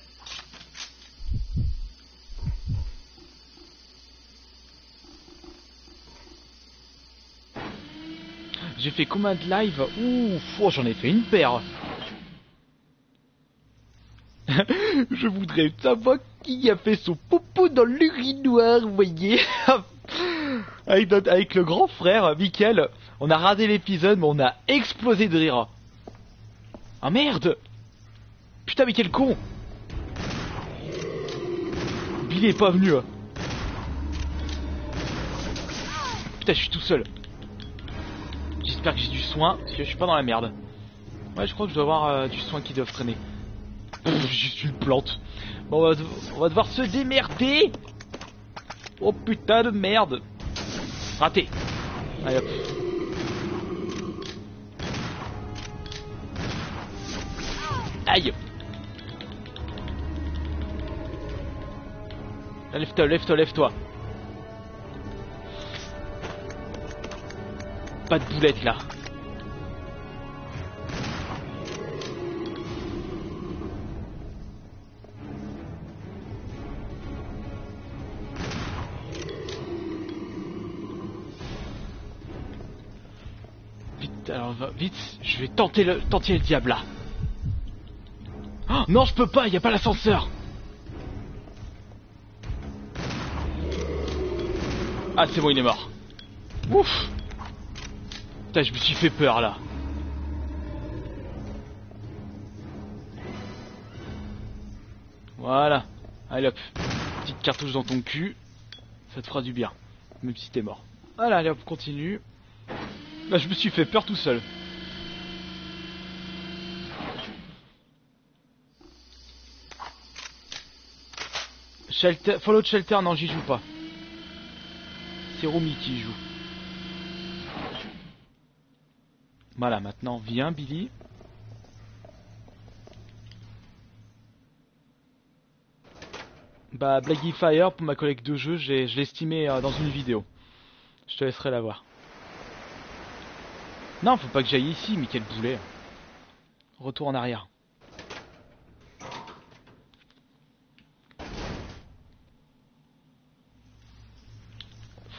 Speaker 1: J'ai fait combien de live? Ouf, oh, j'en ai fait une paire. Je voudrais savoir qui a fait son popo dans l'urinoir, vous voyez. Avec le grand frère, Mickaël, on a raté l'épisode, mais on a explosé de rire. Ah merde! Putain, mais quel con! Billy est pas venu. Putain, je suis tout seul. J'espère que j'ai du soin, parce que je suis pas dans la merde. Ouais, je crois que je dois avoir du soin qui doivent traîner. Juste une plante. Bon, on va devoir se démerder. Oh putain de merde. Raté. Allez hop. Aïe. Lève-toi, lève-toi, lève-toi. Pas de boulette là. Vite, alors vite, je vais tenter le diable là. Oh, non, je peux pas, y a pas l'ascenseur. Ah, c'est bon, il est mort. Ouf. Putain, je me suis fait peur là. Voilà. Allez hop. Petite cartouche dans ton cul. Ça te fera du bien. Même si t'es mort. Voilà, allez hop, continue. Là, je me suis fait peur tout seul. Shelter, Fallout Shelter, non, j'y joue pas. C'est Rumi qui y joue. Voilà, maintenant, viens, Billy. Bah, Blaggy Fire, pour ma collègue de jeu, je l'ai estimé dans une vidéo. Je te laisserai la voir. Non, faut pas que j'aille ici, mais quel boulet. Retour en arrière.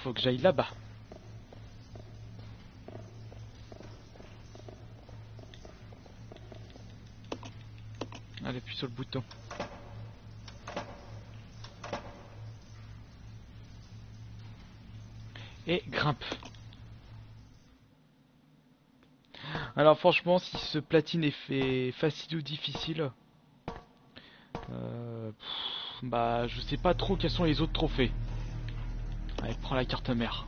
Speaker 1: Faut que j'aille là-bas. Allez, appuie sur le bouton. Et grimpe. Alors franchement, si ce platine est fait facile ou difficile, bah je sais pas trop quels sont les autres trophées. Allez, prends la carte mère.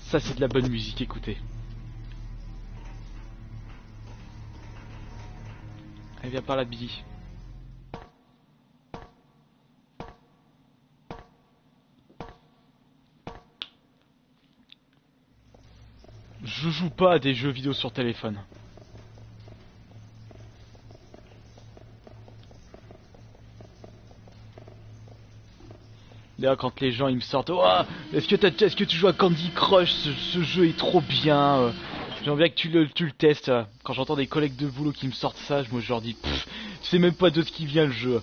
Speaker 1: Ça c'est de la bonne musique, écoutez. Allez, viens par là, Billy. Je joue pas à des jeux vidéo sur téléphone. D'ailleurs, quand les gens ils me sortent, oh, est-ce que tu joues à Candy Crush, ce jeu est trop bien. J'aimerais bien que tu le testes. Quand j'entends des collègues de boulot qui me sortent ça, moi je leur dis, tu sais même pas de ce qui vient le jeu.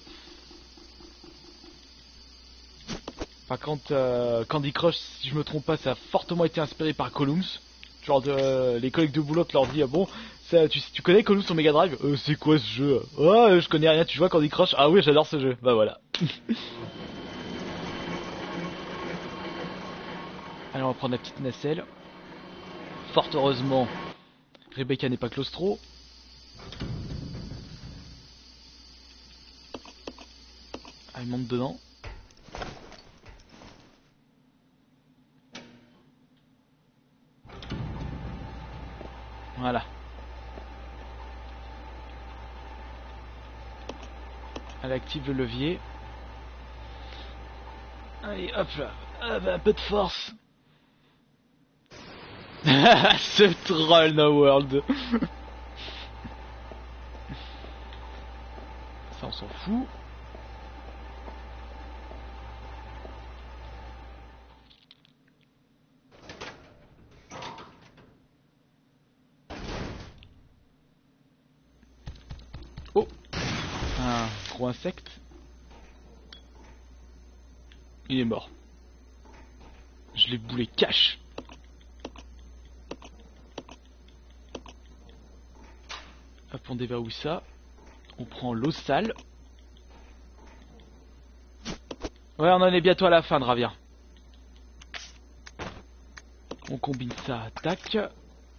Speaker 1: Par contre, Candy Crush, si je me trompe pas, ça a fortement été inspiré par Columns. Genre les collègues de boulot leur dit, bon, ça, tu connais Columns sur Mega Drive? C'est quoi ce jeu? Oh, je connais rien, tu vois Candy Crush? Ah oui, j'adore ce jeu. Bah voilà. Allez, on va prendre la petite nacelle. Fort heureusement, Rebecca n'est pas claustro. Elle monte dedans. Voilà. Elle active le levier. Allez, hop là. Ah bah, un peu de force. Ce troll no world. Ça on s'en fout. Oh, un gros insecte. Il est mort. Je l'ai boulé cash. Hop, on déverrouille ça. On prend l'eau sale. Ouais, on en est bientôt à la fin, Dravia. On combine ça, tac,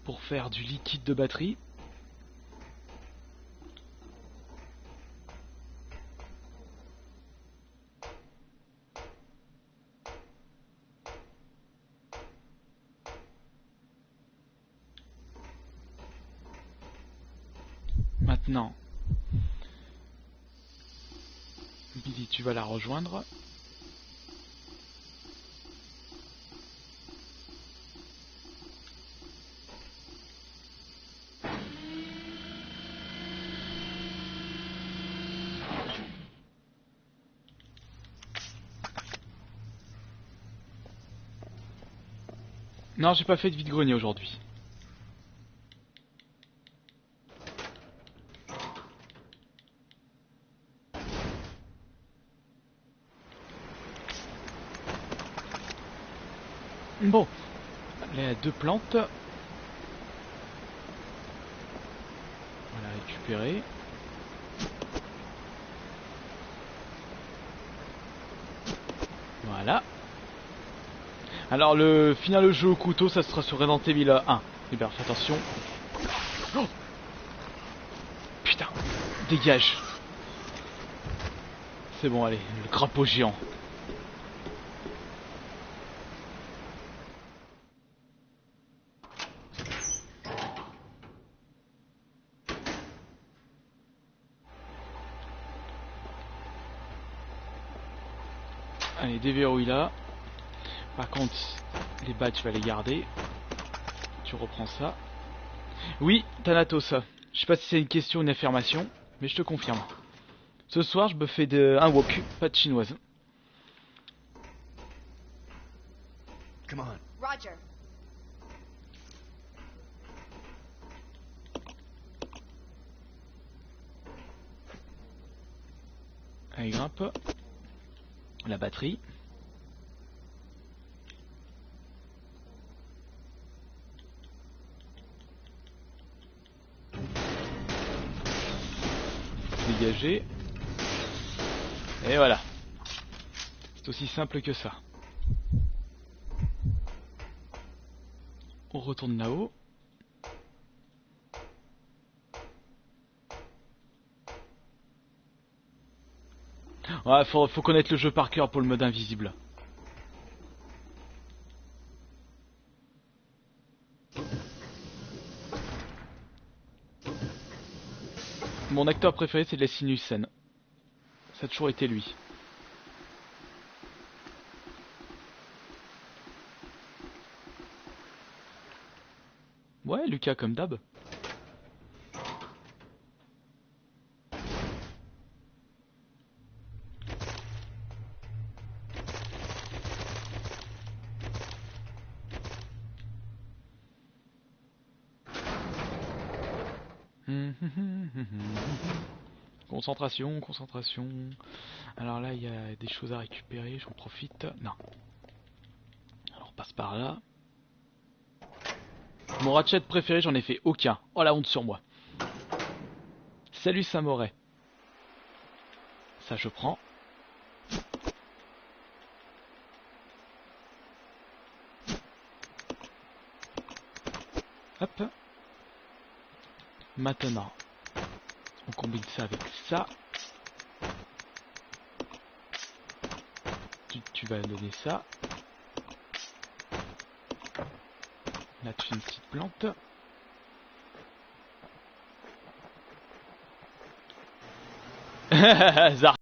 Speaker 1: pour faire du liquide de batterie. Maintenant, Billy, tu vas la rejoindre. Non, j'ai pas fait de vide-grenier aujourd'hui. Bon, les deux plantes. Voilà, récupérer. Voilà. Alors finir le jeu au couteau, ça sera sur Resident Evil 1. Eh bien, fais attention. Oh putain, Dégage. C'est bon, allez, le crapaud géant. Allez, déverrouille là. Par contre, les bas tu vas les garder. Tu reprends ça. Oui, Thanatos. Je sais pas si c'est une question ou une affirmation, mais je te confirme. Ce soir, je me fais un wok, pas de chinoise.
Speaker 2: Come on.
Speaker 3: Roger.
Speaker 1: Allez, grimpe. La batterie. Dégager. Et voilà. C'est aussi simple que ça. On retourne là-haut. Ouais, faut connaître le jeu par cœur pour le mode invisible. Mon acteur préféré c'est Leslie Nielsen. Ça a toujours été lui. Ouais, Lucas comme d'hab. Concentration, concentration. Alors là, il y a des choses à récupérer, j'en profite. Non. Alors, on passe par là. Mon ratchet préféré, j'en ai fait aucun. Oh la honte sur moi. Salut Samoret. Ça, je prends. Hop. Maintenant, on combine ça avec ça. Tu vas donner ça. Là, tu fais une petite plante. Zarka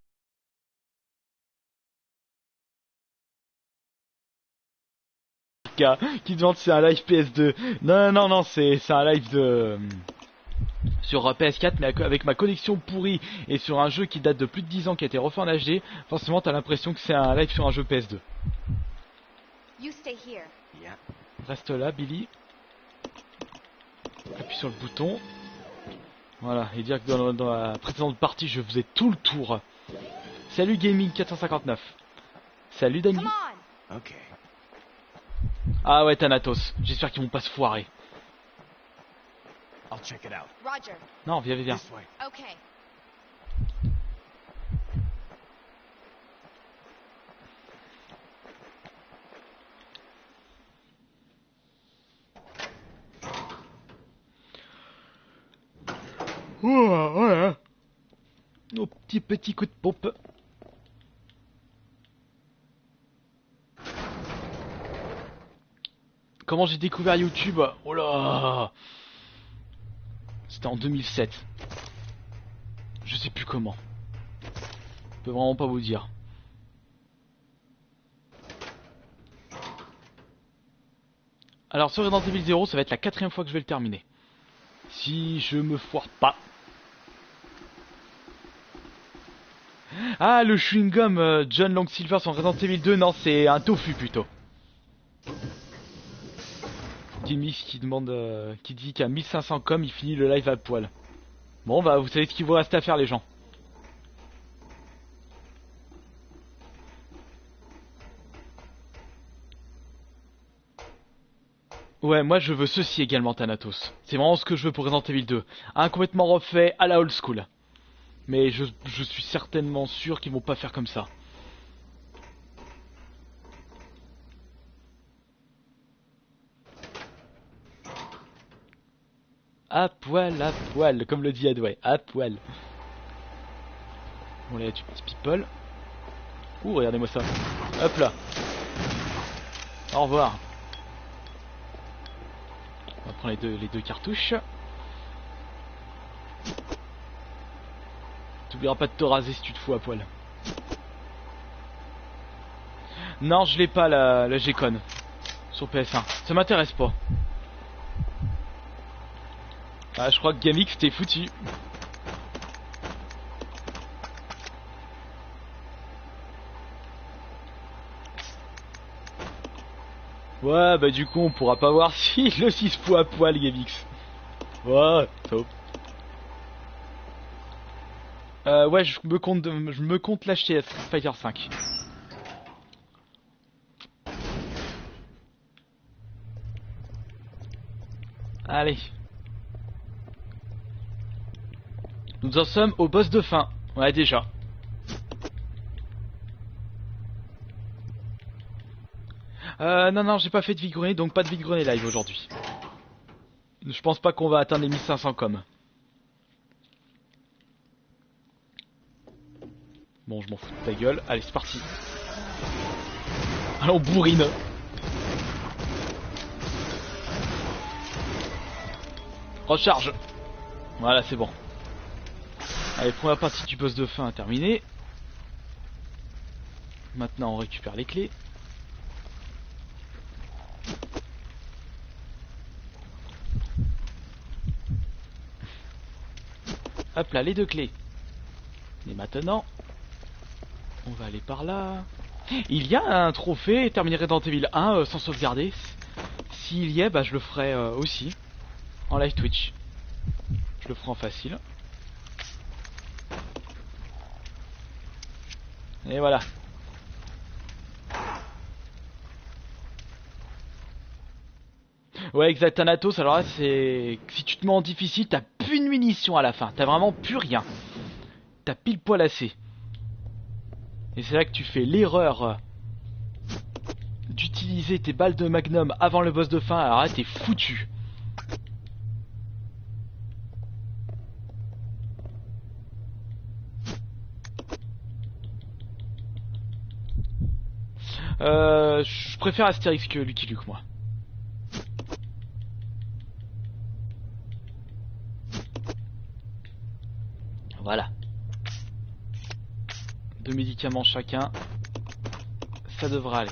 Speaker 1: qui demande si c'est un live PS2. Non, non, non, c'est un live de... sur PS4, mais avec ma connexion pourrie et sur un jeu qui date de plus de 10 ans qui a été refait en HD, forcément t'as l'impression que c'est un live sur un jeu PS2.
Speaker 3: You stay here.
Speaker 2: Yeah.
Speaker 1: Reste là, Billy. Appuie sur le bouton. Voilà, et dire que dans la précédente partie, je faisais tout le tour. Salut Gaming 459. Salut Dani.
Speaker 3: Come on.
Speaker 2: Okay.
Speaker 1: Ah ouais, Thanatos. J'espère qu'ils vont pas se foirer.
Speaker 2: I'll check it out.
Speaker 3: Roger.
Speaker 1: Non, viens, viens.
Speaker 2: This way.
Speaker 3: Okay.
Speaker 1: Voilà. Nos petits coups de pompe. Comment j'ai découvert YouTube? Oh là! C'était en 2007. Je sais plus comment. Je peux vraiment pas vous dire. Alors sur Resident Evil 0, ça va être la 4ème fois que je vais le terminer. Si je me foire pas. Ah, le chewing-gum John Long Silver sur Resident Evil 2, non, c'est un tofu plutôt. Timmy qui demande, qui dit qu'à 1500 com, il finit le live à poil. Bon, bah, vous savez ce qu'il vous reste à faire, les gens. Ouais, moi je veux ceci également, Thanatos. C'est vraiment ce que je veux pour Resident Evil 2. Un complètement refait à la old school. Mais je suis certainement sûr qu'ils vont pas faire comme ça. À poil, comme le dit Adway, à poil. Bon là, du petit people. Ouh, regardez-moi ça. Hop là. Au revoir. On va prendre les deux cartouches. T'oublieras pas de te raser si tu te fous à poil. Non, je l'ai pas la G-Con sur PS1. Ça m'intéresse pas. Ah, je crois que GameX t'es foutu. Ouais, bah du coup on pourra pas voir si le 6 poids à poil GameX. Ouais, top. Ouais, je me compte l'acheter à Street Fighter 5. Allez. Nous en sommes au boss de fin. Ouais, déjà. Non, j'ai pas fait de vide-grenier, donc pas de vide-grenier live aujourd'hui. Je pense pas qu'on va atteindre les 1500 comme. Bon, je m'en fous de ta gueule. Allez, c'est parti. Allons, bourrine. Recharge. Voilà, c'est bon. Allez, première partie du boss de fin terminée. Maintenant, on récupère les clés. Hop là, les deux clés. Et maintenant, on va aller par là. Il y a un trophée terminé Resident Evil 1 sans sauvegarder. S'il y est, bah je le ferai aussi en live Twitch. Je le ferai en facile. Et voilà. Ouais, exact, Thanatos. Alors là, c'est si tu te mets en difficile, t'as plus de munitions à la fin. T'as vraiment plus rien. T'as pile poil assez. Et c'est là que tu fais l'erreur d'utiliser tes balles de magnum avant le boss de fin. Alors là, t'es foutu. Je préfère Astérix que Lucky Luke, moi. Voilà. 2 médicaments chacun. Ça devra aller.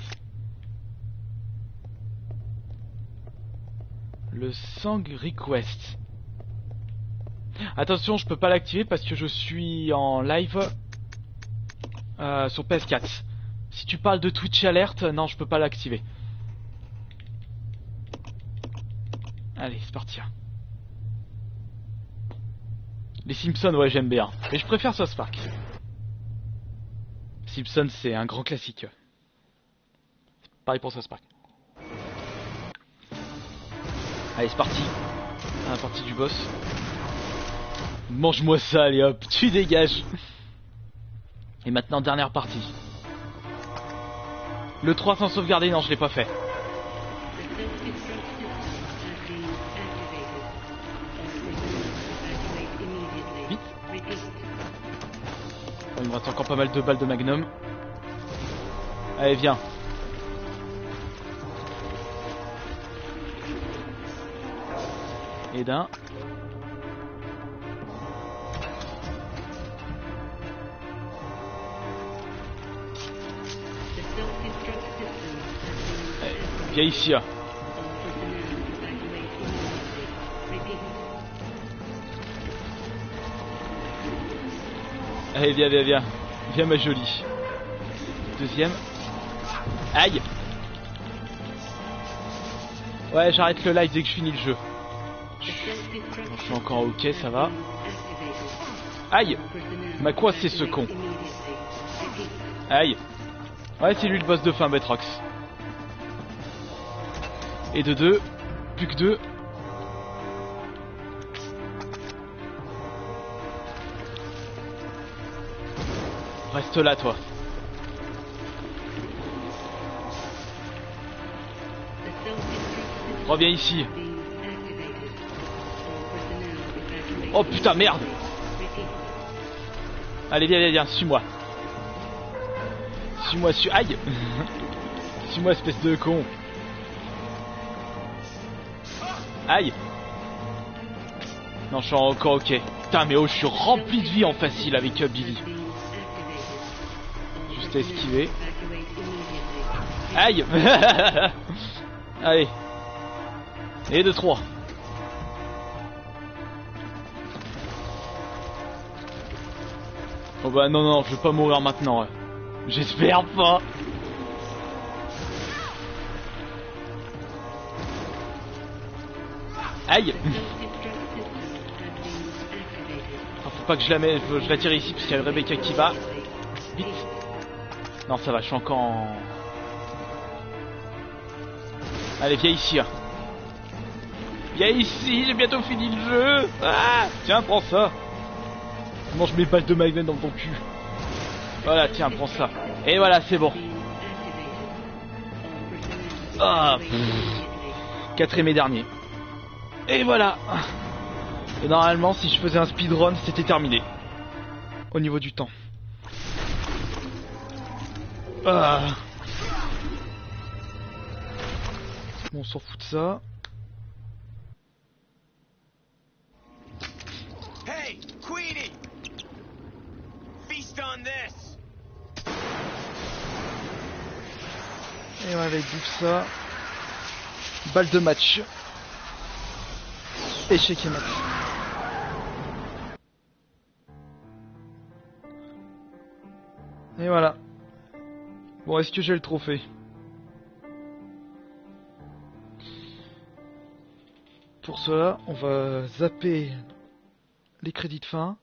Speaker 1: Le Sang Request. Attention, je peux pas l'activer parce que je suis en live sur PS4. Si tu parles de Twitch Alert, non, je peux pas l'activer. Allez, c'est parti. Les Simpsons, ouais, j'aime bien. Mais je préfère South Park. Simpsons, c'est un grand classique. Pareil pour South Park. Allez, c'est parti. La partie du boss. Mange-moi ça, allez hop, tu dégages. Et maintenant, dernière partie. Le 3 sans sauvegarder, non, je l'ai pas fait. Vite. Il me reste encore pas mal de balles de magnum. Allez, viens. Et d'un. Allez, viens ici là. Allez, viens. Viens ma jolie. Deuxième. Aïe. Ouais, j'arrête le live dès que je finis le jeu. Je suis encore ok, ça va. Aïe. Mais quoi c'est ce con? Aïe. Ouais, c'est lui le boss de fin, Betrox. Et de 2. Plus que 2. Reste là, toi. Reviens ici. Oh putain, merde. Allez, viens, viens, viens, suis-moi. Suis-moi, aïe. Suis-moi, espèce de con. Aïe. Non, je suis encore ok. Putain, mais oh, je suis rempli de vie en facile avec Billy. Juste à esquiver. Aïe. Allez. Et de 3. Oh bah non, non, je vais pas mourir maintenant. J'espère pas. Aïe. Oh, faut pas que je la mette, je la tire ici parce qu'il y a Rebecca qui va. Vite. Non, ça va, je suis encore en... Allez, viens ici. Viens ici, j'ai bientôt fini le jeu. Ah, tiens, prends ça. Mange mes balles de magnet dans ton cul. Voilà, tiens, prends ça. Et voilà, c'est bon. Ah, quatrième et dernier. Et voilà. Et normalement, si je faisais un speedrun, c'était terminé. Au niveau du temps. Ah. Bon, on s'en fout de ça.
Speaker 2: Hey, Queenie! Feast on this!
Speaker 1: Et voilà, il bouffe ça. Balle de match. Échec et match. Et voilà. Bon, est-ce que j'ai le trophée? Pour cela, on va zapper les crédits de fin.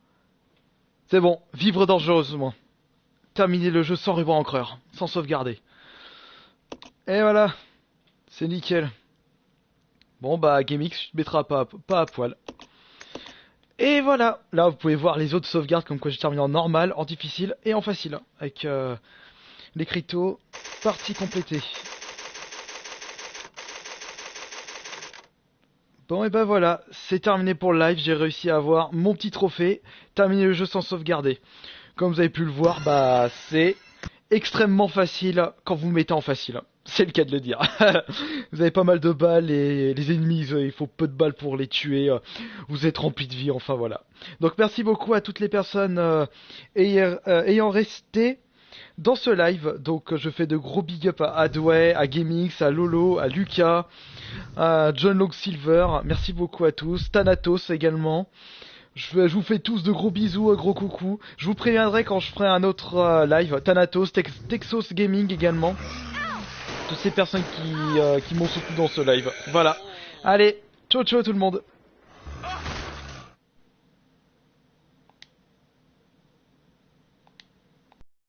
Speaker 1: C'est bon, vivre dangereusement. Terminer le jeu sans ruban encreur, sans sauvegarder. Et voilà, c'est nickel. Bon bah GameX, tu te mettras pas à poil. Et voilà, là vous pouvez voir les autres sauvegardes comme quoi j'ai terminé en normal, en difficile et en facile. Avec l'écriteau, partie complétée. Bon et ben voilà, c'est terminé pour le live, j'ai réussi à avoir mon petit trophée, terminer le jeu sans sauvegarder. Comme vous avez pu le voir, bah c'est extrêmement facile quand vous mettez en facile. C'est le cas de le dire. Vous avez pas mal de balles et les ennemis, il faut peu de balles pour les tuer. Vous êtes rempli de vie, enfin voilà. Donc merci beaucoup à toutes les personnes ayant resté dans ce live. Donc je fais de gros big up à Adway, à GameX, à Lolo, à Lucas, à John Long Silver. Merci beaucoup à tous. Thanatos également. Je vous fais tous de gros bisous, un gros coucou. Je vous préviendrai quand je ferai un autre live. Thanatos, Texos Gaming également. Toutes ces personnes qui m'ont soutenu dans ce live. Voilà. Allez, ciao ciao tout le monde.